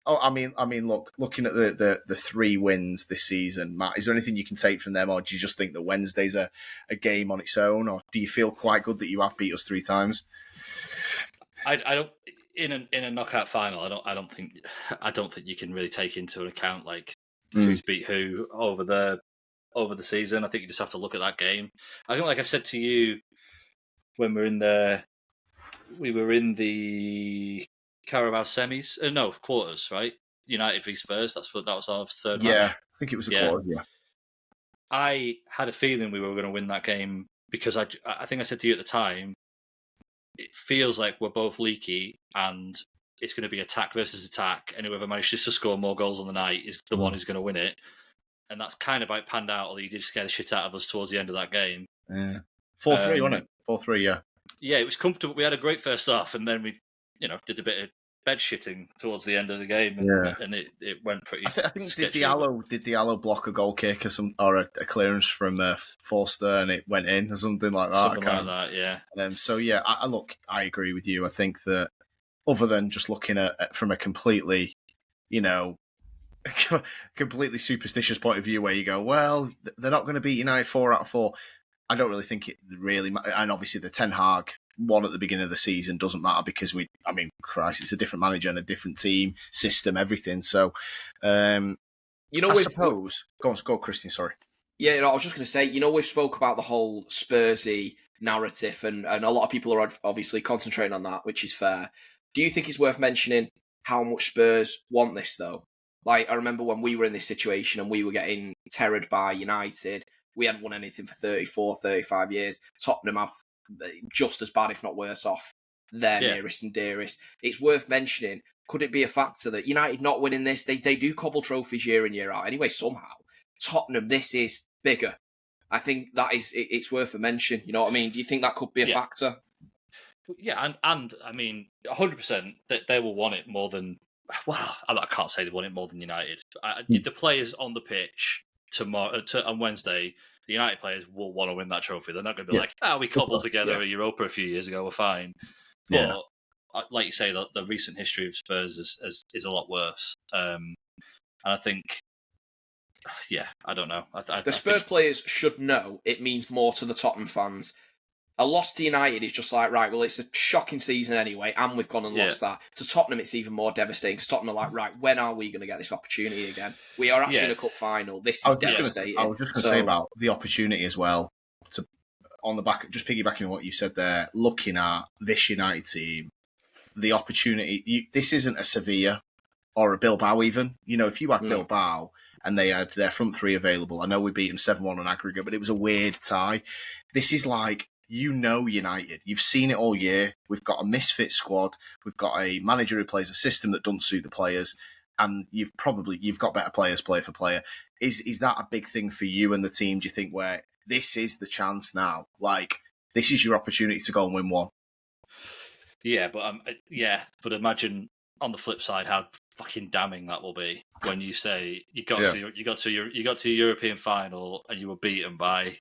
I mean, look, looking at the 3 wins this season, Matt, is there anything you can take from them, or do you just think that Wednesday's a game on its own, or do you feel quite good that you have beat us 3 times? I don't. In a knockout final, I don't think you can really take into account like who's beat who over the season. I think you just have to look at that game. I think, like I said to you when we were in the Carabao semis. No, quarters, right? United v Spurs. That was our third match. Yeah, I think it was a quarter, yeah. I had a feeling we were going to win that game because I think I said to you at the time, it feels like we're both leaky and it's going to be attack versus attack, and whoever manages to score more goals on the night is the one who's going to win it. And that's kind of like panned out, although you did scare the shit out of us towards the end of that game. Yeah. 4-3, wasn't it? 4-3, yeah. Yeah, it was comfortable. We had a great first half, and then we, did a bit of bed shitting towards the end of the game, and it went pretty. I think did Diallo block a goal kick or a clearance from Forster, and it went in or something like that. Something like that, yeah. So yeah, I agree with you. I think that other than just looking at from a completely, completely superstitious point of view, where you go, well, they're not going to beat United 4 out of 4. I don't really think it really, and obviously the Ten Hag one at the beginning of the season doesn't matter because Christ, it's a different manager and a different team, system, everything. So, I suppose. Go on, Christian. Sorry. Yeah, I was just going to say, we've spoke about the whole Spursy narrative, and a lot of people are obviously concentrating on that, which is fair. Do you think it's worth mentioning how much Spurs want this, though? Like, I remember when we were in this situation and we were getting terrored by United. We hadn't won anything for 34, 35 years. Tottenham have just as bad, if not worse off, their nearest and dearest. It's worth mentioning, could it be a factor that United not winning this, they do cobble trophies year in, year out anyway, somehow. Tottenham, this is bigger. I think that it's worth a mention. You know what I mean? Do you think that could be a factor? Yeah, and I mean, 100% that they will want it more than, well, I can't say they want it more than United. The players on the pitch on Wednesday, the United players will want to win that trophy. They're not going to be like, we cobbled together a Europa a few years ago, we're fine. But like you say, the recent history of Spurs is a lot worse. And I think yeah, I don't know. The Spurs players should know it means more to the Tottenham fans. A loss to United is just like, right, well, it's a shocking season anyway, and we've gone and lost that. To Tottenham, it's even more devastating, because Tottenham are like, right, when are we going to get this opportunity again? We are actually in a cup final. This is devastating. I was just going to say about the opportunity as well, on the back, just piggybacking on what you said there, looking at this United team, the opportunity, this isn't a Sevilla or a Bilbao even. You know, if you had Bilbao and they had their front three available, I know we beat them 7-1 on aggregate, but it was a weird tie. This is like, United. You've seen it all year. We've got a misfit squad. We've got a manager who plays a system that doesn't suit the players, and you've got better players player for player. Is that a big thing for you and the team? Do you think where this is the chance now? Like, this is your opportunity to go and win one. Yeah, but imagine on the flip side how fucking damning that will be when you say you got to your European final and you were beaten by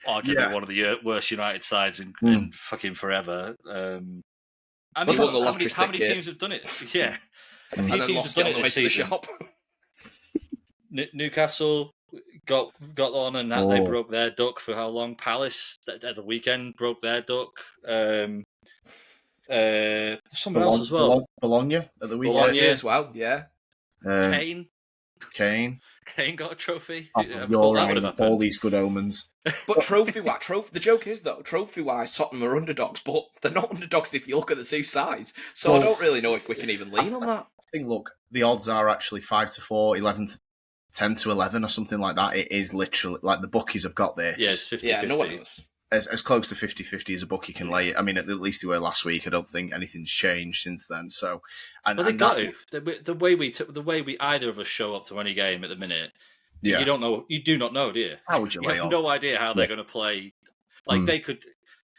arguably one of the worst United sides in fucking forever. I mean, how many teams have done it? Yeah, a few teams have done it this season. Newcastle got on and they broke their duck for how long? Palace at the weekend broke their duck. Someone else as well. Bologna at the weekend. Bologna as well, yeah. Kane got a trophy. All these good omens. But the joke is though, trophy-wise, Tottenham are underdogs, but they're not underdogs if you look at the two sides. So I don't really know if we can even lean on that. I think, look, the odds are actually 5-4, 10-11 or something like that. It is literally, like, the bookies have got this. Yeah, it's 50-50. Yeah, no one knows. As close to 50-50 as a bookie can lay it. I mean, at least they were last week. I don't think anything's changed since then. So, they got it. The way we either of us show up to any game at the minute, you don't know. You do not know, do you? How would you lay have no idea how they're going to play. Like they could,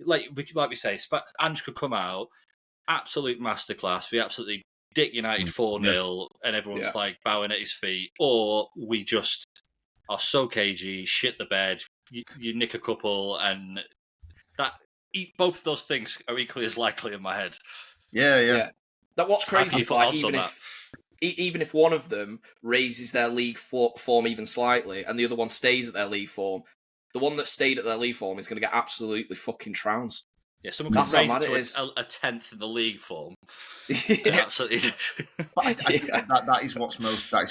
like we say, Ange could come out, absolute masterclass. We absolutely dick United 4-0, and everyone's like bowing at his feet, or we just are so cagey, shit the bed. You nick a couple, and both of those things are equally as likely in my head. Yeah. That what's crazy is like even if one of them raises their league form even slightly, and the other one stays at their league form, the one that stayed at their league form is going to get absolutely fucking trounced. Yeah, someone can raise it to a 10th in the league form. Absolutely. That is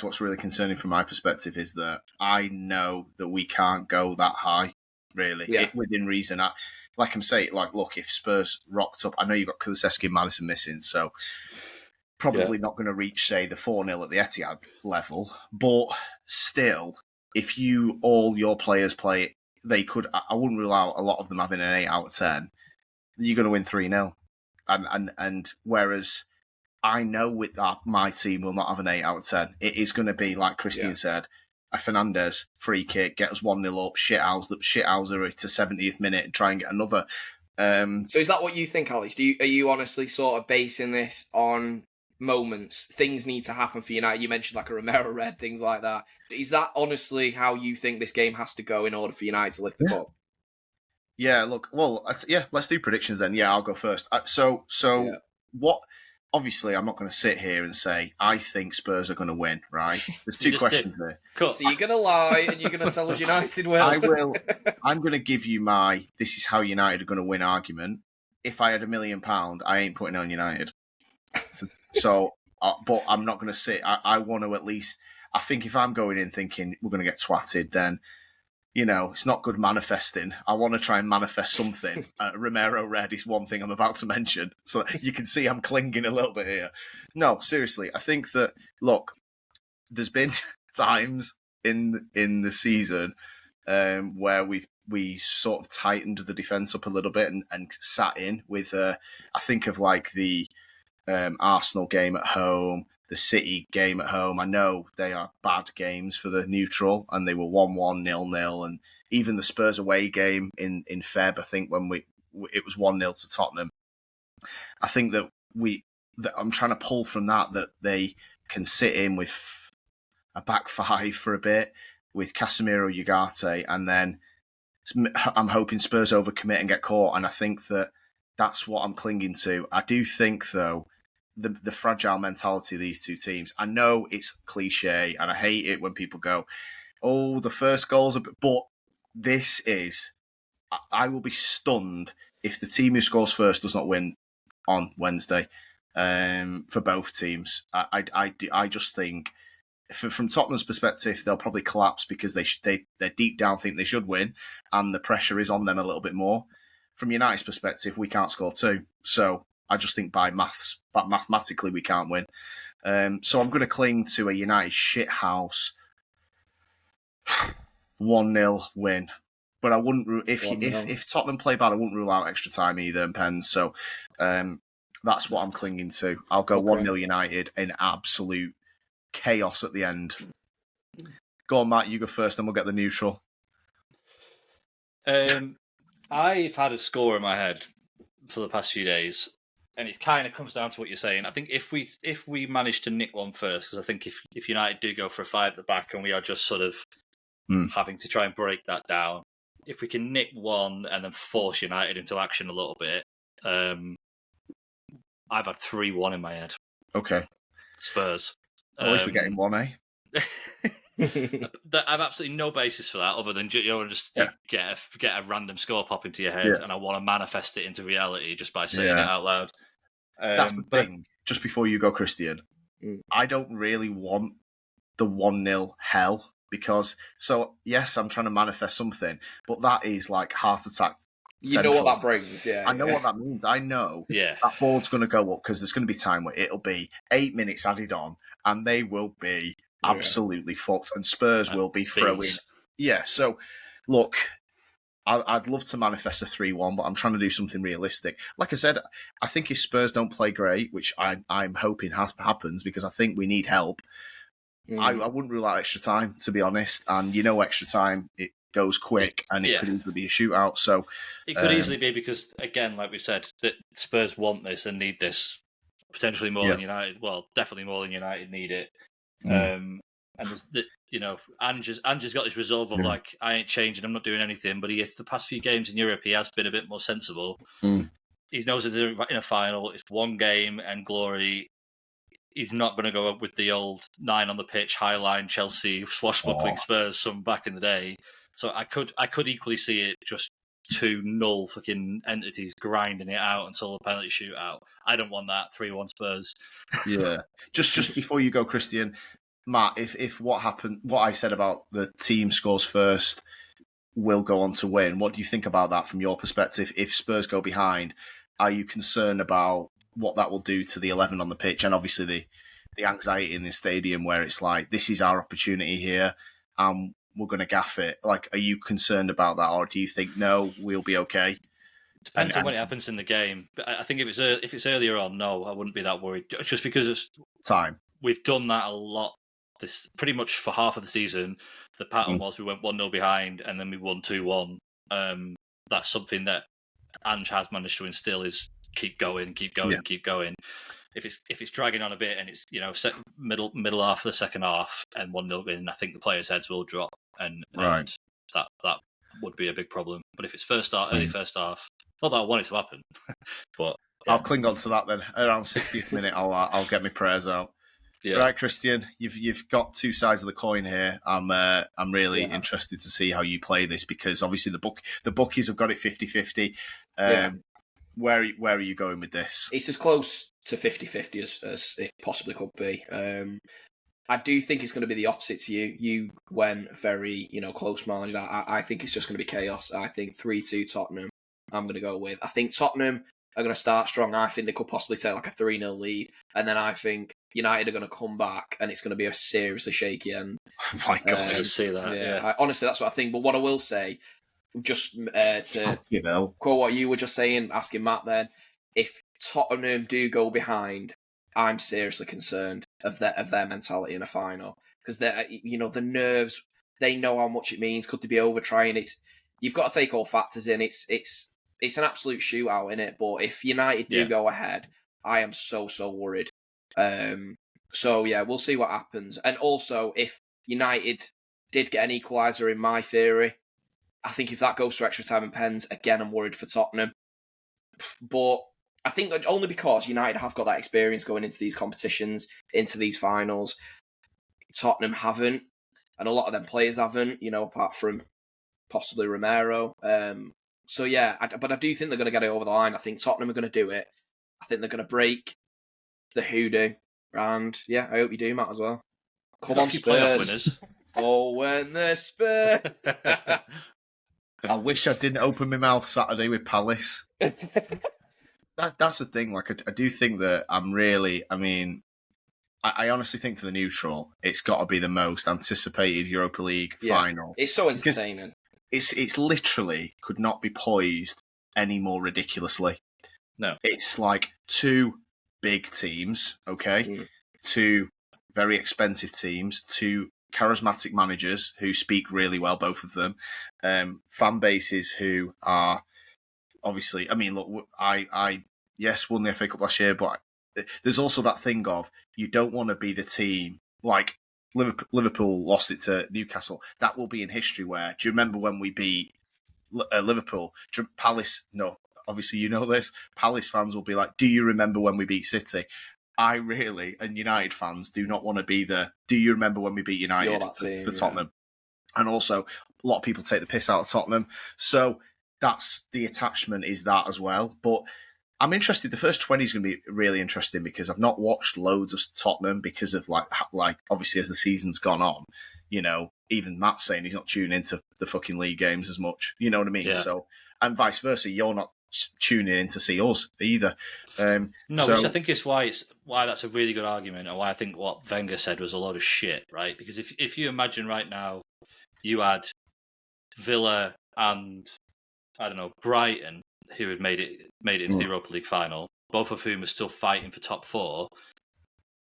what's really concerning from my perspective, is that I know that we can't go that high, really, within reason. Like I'm saying, look, if Spurs rocked up, I know you've got Kulusevski and Maddison missing, so probably not going to reach, say, the 4-0 at the Etihad level, but still, if all your players play, they could. I wouldn't rule out a lot of them having an 8 out of 10. You're going to win 3-0. And whereas I know with that, my team will not have an 8 out of 10. It is going to be, like Christian said, a Fernandes free kick, get us 1-0 up, shithouser it to 70th minute and try and get another. So is that what you think, Alex? Are you honestly sort of basing this on moments? Things need to happen for United. You mentioned like a Romero red, things like that. Is that honestly how you think this game has to go in order for United to lift the cup? Yeah, look, well, let's do predictions then. Yeah, I'll go first. What? Obviously, I'm not going to sit here and say I think Spurs are going to win, right? There's two questions there. Cool. So you're going to lie and you're going to tell us United will. I will. I'm going to give you my this is how United are going to win argument. If I had £1 million, I ain't putting on United. So, but I'm not going to sit. I want to at least. I think if I'm going in thinking we're going to get swatted, then. You know, it's not good manifesting. I want to try and manifest something. Romero red is one thing I'm about to mention. So you can see I'm clinging a little bit here. No, seriously, I think that, look, there's been times in the season where we sort of tightened the defence up a little bit and sat in with, I think of like the Arsenal game at home, the City game at home. I know they are bad games for the neutral, and they were 1-1, 0-0, and even the Spurs away game in Feb, I think when it was 1-0 to Tottenham. I think that I'm trying to pull from that they can sit in with a back five for a bit with Casemiro, Ugarte, and then I'm hoping Spurs overcommit and get caught, and I think that's what I'm clinging to. I do think, though, the fragile mentality of these two teams. I know it's cliche, and I hate it when people go, "Oh, the first goal's a bit," but this is. I will be stunned if the team who scores first does not win on Wednesday. For both teams, I just think from Tottenham's perspective, they'll probably collapse because they deep down think they should win, and the pressure is on them a little bit more. From United's perspective, we can't score two, so I just think mathematically we can't win. So I'm going to cling to a United shithouse 1-0 win. But I wouldn't if Tottenham play bad, I wouldn't rule out extra time either and pens. So that's what I'm clinging to. I'll go 1-0 United in absolute chaos at the end. Go on, Matt. You go first, then we'll get the neutral. I've had a score in my head for the past few days, and it kind of comes down to what you're saying. I think if we manage to nick one first, because I think if United do go for a 5 at the back and we are just sort of having to try and break that down, if we can nick one and then force United into action a little bit, I've had 3-1 in my head. Okay. Spurs. At least we're getting one, eh? I've absolutely no basis for that other than get a random score pop into your head, and I want to manifest it into reality just by saying it out loud. That's the thing. Just before you go, Christian, I don't really want the 1-0 hell. Because, yes, I'm trying to manifest something, but that is like heart attack central. You know what that brings, yeah. I know what that means. I know that board's going to go up because there's going to be time where it'll be 8 minutes added on and they will be absolutely fucked and Spurs will be throwing. Yeah, so, look, I'd love to manifest a 3-1, but I'm trying to do something realistic. Like I said, I think if Spurs don't play great, which I'm hoping happens because I think we need help, I wouldn't rule out extra time, to be honest. And extra time, it goes quick and it could easily be a shootout. So it could easily be because, again, like we said, that Spurs want this and need this potentially more than United. Well, definitely more than United need it. And Ange's got this resolve of like, I ain't changing, I'm not doing anything. But the past few games in Europe, he has been a bit more sensible. He knows that they're in a final. It's one game and glory. He's not going to go up with the old 9 on the pitch, high line Chelsea swashbuckling Spurs from back in the day. So I could equally see it just 2 null fucking entities grinding it out until the penalty shootout. I don't want that 3-1 Spurs. Yeah. just before you go, Christian, Matt, if what I said about the team scores first will go on to win, what do you think about that from your perspective? If Spurs go behind, are you concerned about what that will do to the 11 on the pitch and obviously the anxiety in the stadium where it's like, this is our opportunity here and we're going to gaff it? Like, are you concerned about that or do you think, no, we'll be okay? Depends on when it happens in the game. But I think if it's earlier on, no, I wouldn't be that worried. Just because it's time. We've done that a lot. This pretty much for half of the season. The pattern was we went 1-0 behind and then we won 2-1. That's something that Ange has managed to instill is keep going. If it's dragging on a bit and it's middle half of the second half and 1-0 in, I think the players' heads will drop and that would be a big problem. But if it's early first half, not that I want it to happen, but I'll cling on to that then. Around 60th minute, I'll get my prayers out. Yeah. Right, Christian, you've got two sides of the coin here. I'm really interested to see how you play this because obviously the bookies have got it 50-50. Where are you going with this? It's as close to 50-50 as it possibly could be. I do think it's going to be the opposite to you. You went very, close margin. I think it's just going to be chaos. I think 3-2 Tottenham. I'm going to go with. I think Tottenham are going to start strong. I think they could possibly take like a 3-0 lead. And then I think United are going to come back and it's going to be a seriously shaky end. Oh my God, I can see that. Honestly, that's what I think. But what I will say, just to quote what you were just saying, asking Matt then, if Tottenham do go behind, I'm seriously concerned of their mentality in a final. Because the nerves, they know how much it means. Could they be over trying? You've got to take all factors in. It's an absolute shootout in it. But if United do go ahead, I am so worried. So we'll see what happens. And also, if United did get an equaliser, in my theory, I think if that goes to extra time and pens, again, I'm worried for Tottenham. But I think that only because United have got that experience going into these competitions, into these finals. Tottenham haven't, and a lot of them players haven't, apart from possibly Romero. So yeah, but I do think they're going to get it over the line. I think Tottenham are going to do it. I think they're going to break the hoodoo. And yeah, I hope you do, Matt, as well. Come on, Spurs. Oh, when the Spurs. I wish I didn't open my mouth Saturday with Palace. That's the thing. Like, I do think that I honestly think for the neutral, it's got to be the most anticipated Europa League final. It's so entertaining. It's literally could not be poised any more ridiculously. No. It's like two big teams, okay? Two very expensive teams, two charismatic managers who speak really well, both of them. Fan bases who are obviously, look, I won the FA Cup last year, but there's also that thing of you don't want to be the team like Liverpool lost it to Newcastle. That will be in history where, do you remember when we beat Liverpool? Palace, no, obviously you know this, Palace fans will be like, do you remember when we beat City? I really, and United fans, do not want to be do you remember when we beat United for Tottenham? And also, a lot of people take the piss out of Tottenham. So that's the attachment is that as well. But I'm interested. The first 20 is going to be really interesting because I've not watched loads of Tottenham because of like obviously as the season's gone on, even Matt's saying he's not tuning into the fucking league games as much. You know what I mean? Yeah. So, and vice versa, you're not tuning in to see us either. Which I think is why that's a really good argument, and why I think what Wenger said was a load of shit, right? Because if you imagine right now, you had Villa and I don't know Brighton, who had made it into the Europa League final, both of whom are still fighting for top four.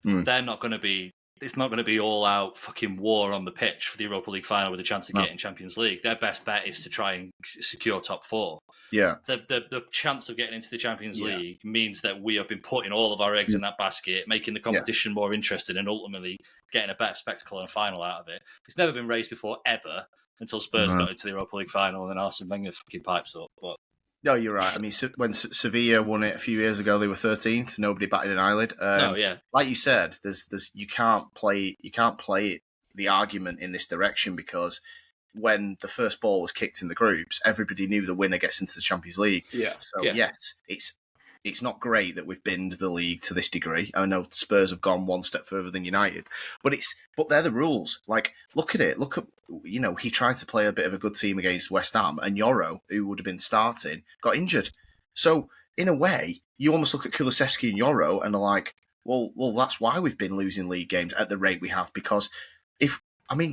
They're not going to be. It's not going to be all out fucking war on the pitch for the Europa League final with a chance of getting Champions League. Their best bet is to try and secure top four. Yeah. The chance of getting into the Champions League means that we have been putting all of our eggs in that basket, making the competition more interesting and ultimately getting a better spectacle and final out of it. It's never been raised before ever until Spurs got into the Europa League final and then Arsene Wenger fucking pipes up. But no, you're right. I mean, when Sevilla won it a few years ago, they were 13th. Nobody batted an eyelid. Like you said, there's you can't play the argument in this direction because when the first ball was kicked in the groups, everybody knew the winner gets into the Champions League. Yeah. So yes, it's not great that we've binned the league to this degree. I know Spurs have gone one step further than United, but they're the rules. Like, look at it. Look at, he tried to play a bit of a good team against West Ham, and Yoro, who would have been starting, got injured. So in a way, you almost look at Kulusevski and Yoro and are like, well, that's why we've been losing league games at the rate we have. Because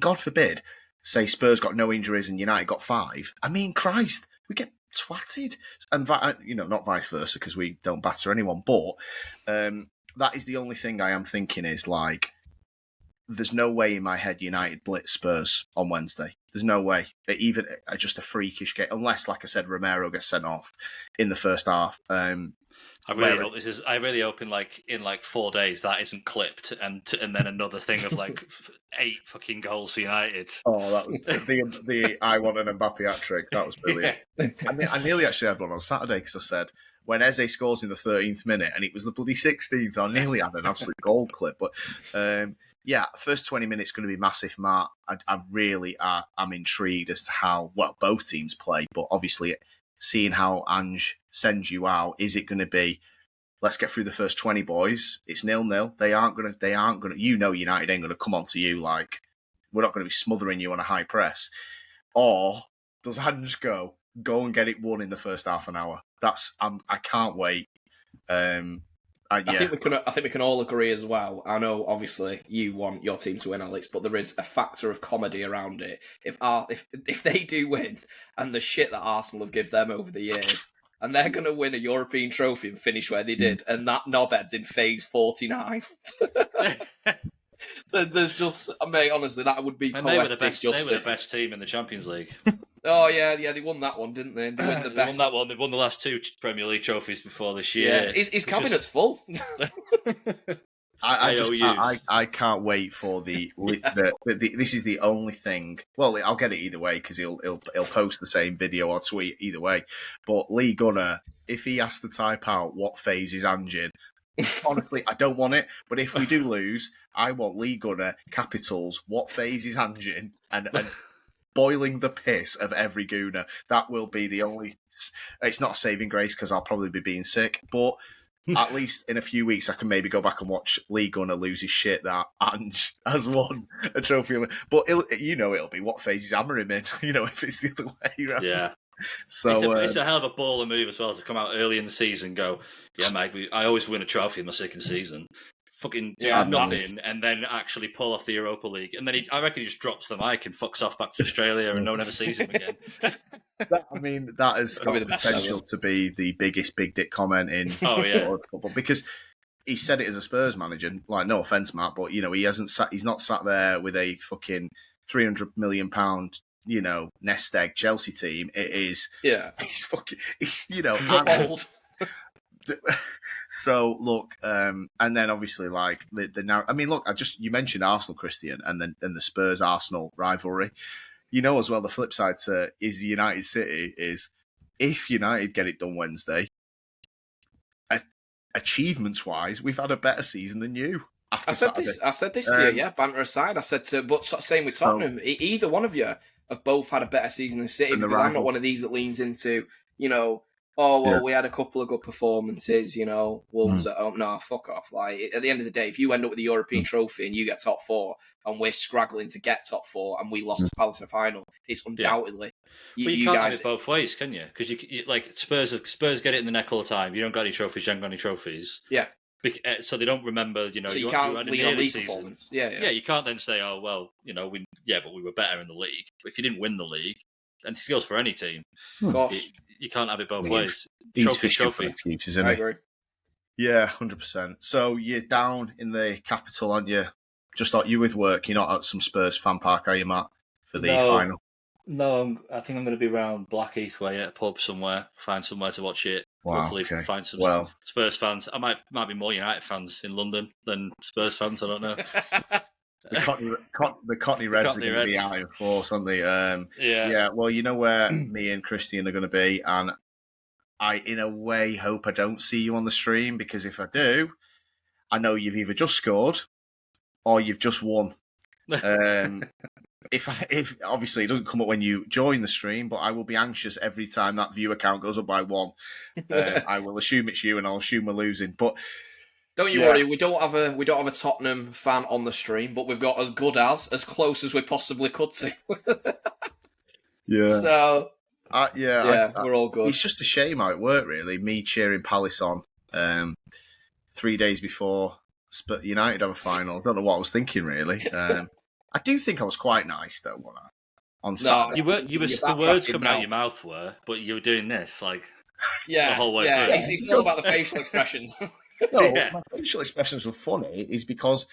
God forbid, say Spurs got no injuries and United got 5. I mean, Christ, we get twatted, and not vice versa because we don't batter anyone. But that is the only thing I am thinking is like, there's no way in my head United blitz Spurs on Wednesday. There's no way, even just a freakish game, unless, like I said, Romero gets sent off in the first half. I really hope in 4 days that isn't clipped, and then another thing of 8 fucking goals for United. Oh, that was the I want an Mbappe hat trick. That was brilliant. I mean, I nearly actually had one on Saturday because I said when Eze scores in the 13th minute and it was the bloody 16th, I nearly had an absolute goal clip. But first 20 minutes going to be massive, Matt. I really am intrigued as to how well both teams play, but obviously seeing how Ange sends you out, is it going to be, let's get through the first 20, boys. It's 0-0. They aren't going to, United ain't going to come on to you like, we're not going to be smothering you on a high press. Or does Ange go and get it won in the first half an hour? I can't wait. I think we can all agree as well. I know, obviously, you want your team to win, Alex, but there is a factor of comedy around it. If they do win, and the shit that Arsenal have given them over the years, and they're going to win a European trophy and finish where they did, and that knobhead's in phase 49. There's just, mate, honestly, that would be poetic justice. They were the best team in the Champions League. Oh, yeah, they won that one, didn't they? They won the best. They won that one. They won the last 2 Premier League trophies before this year. Yeah, his cabinet's full. IOUs. I can't wait for this is the only thing. Well, I'll get it either way because he'll post the same video or tweet either way. But Lee Gunner, if he has to type out what phase is Ange in, honestly, I don't want it. But if we do lose, I want Lee Gunner capitals. What phase is Ange in, and boiling the piss of every Gooner. That will be the only. It's not a saving grace because I'll probably be being sick, but. At least in a few weeks, I can maybe go back and watch Lee Gunner lose his shit that Ange has won a trophy. But it'll be what phase is Hammer him in, if it's the other way around. Yeah. So it's a hell of a baller move as well to come out early in the season and go, yeah, mate, I always win a trophy in my second season. Fucking do nothing and then actually pull off the Europa League. And then I reckon he just drops the mic and fucks off back to Australia and no one ever sees him again. That has got the potential to be the biggest big dick comment in football because he said it as a Spurs manager. Like, no offense, Matt, but he's not sat there with a fucking £300 million nest egg Chelsea team. It is old. So look, and then obviously like you mentioned Arsenal, Christian, and then the Spurs Arsenal rivalry. As well, the flip side to is United City is if United get it done Wednesday, achievements-wise, we've had a better season than you. I said this to you, banter aside. But same with Tottenham. Either one of you have both had a better season than City because I'm not one of these that leans into, we had a couple of good performances, Wolves at home. No, fuck off. Like, at the end of the day, if you end up with the European trophy and you get top four and we're scraggling to get top four and we lost to Palace in the final, it's undoubtedly... You can't have it both ways, can you? Because you like Spurs get it in the neck all the time. You don't got any trophies, you haven't got any trophies. Yeah. So they don't remember, So you can't lean on league performance. Yeah, you can't then say, oh, well, but we were better in the league. But if you didn't win the league, and this goes for any team, of course. You can't have it both ways. Trophy. Excuses, isn't I agree. Yeah, 100%. So you're down in the capital, aren't you? Just like you with work. You're not at some Spurs fan park, are you, Matt, for the final? No, I think I'm going to be around Blackheath way at a pub somewhere. Find somewhere to watch it. Wow, hopefully find some Spurs fans. I might be more United fans in London than Spurs fans. I don't know. The Cockney Reds are going to be out in force, aren't they? Yeah. Well, you know where me and Christian are going to be, and I, in a way, hope I don't see you on the stream because if I do, I know you've either just scored or you've just won. If obviously it doesn't come up when you join the stream, but I will be anxious every time that viewer count goes up by one. I will assume it's you, and I'll assume we're losing. But don't you worry, we don't have a Tottenham fan on the stream, but we've got as close as we possibly could to. Yeah. So we're all good. It's just a shame how it worked, really. Me cheering Palace on 3 days before United have a final. I don't know what I was thinking, really. I do think I was quite nice, though, wasn't I? On Saturday. You were the words coming out your mouth were, but you were doing this, like, the whole way through. It's all about the facial expressions. My facial expressions were funny is because,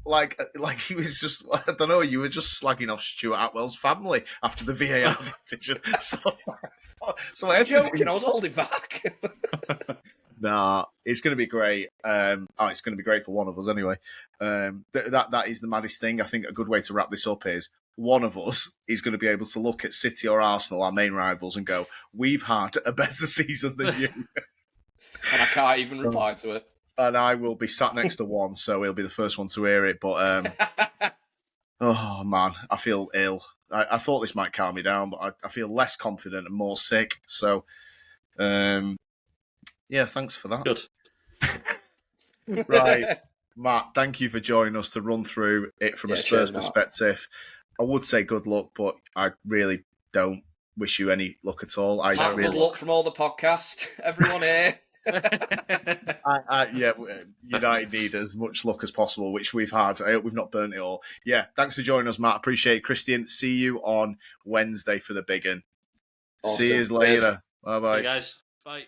like he was just, I don't know, you were just slagging off Stuart Atwell's family after the VAR decision. So I had joking, I was holding back. Nah, it's going to be great. It's going to be great for one of us anyway. That is the maddest thing. I think a good way to wrap this up is one of us is going to be able to look at City or Arsenal, our main rivals, and go, we've had a better season than you. And I can't even reply to it. And I will be sat next to one, so he'll be the first one to hear it. But, oh, man, I feel ill. I thought this might calm me down, but I feel less confident and more sick. So, yeah, thanks for that. Good. Right. Matt, thank you for joining us to run through it from a Spurs perspective. I would say good luck, but I really don't wish you any luck at all. Good luck from all the podcast, everyone here. United need as much luck as possible, which we've had. I hope we've not burnt it all. Yeah, thanks for joining us, Matt. Appreciate it. Christian, see you on Wednesday for the big one. Awesome. See you later. Bye-bye. Hey guys. Bye.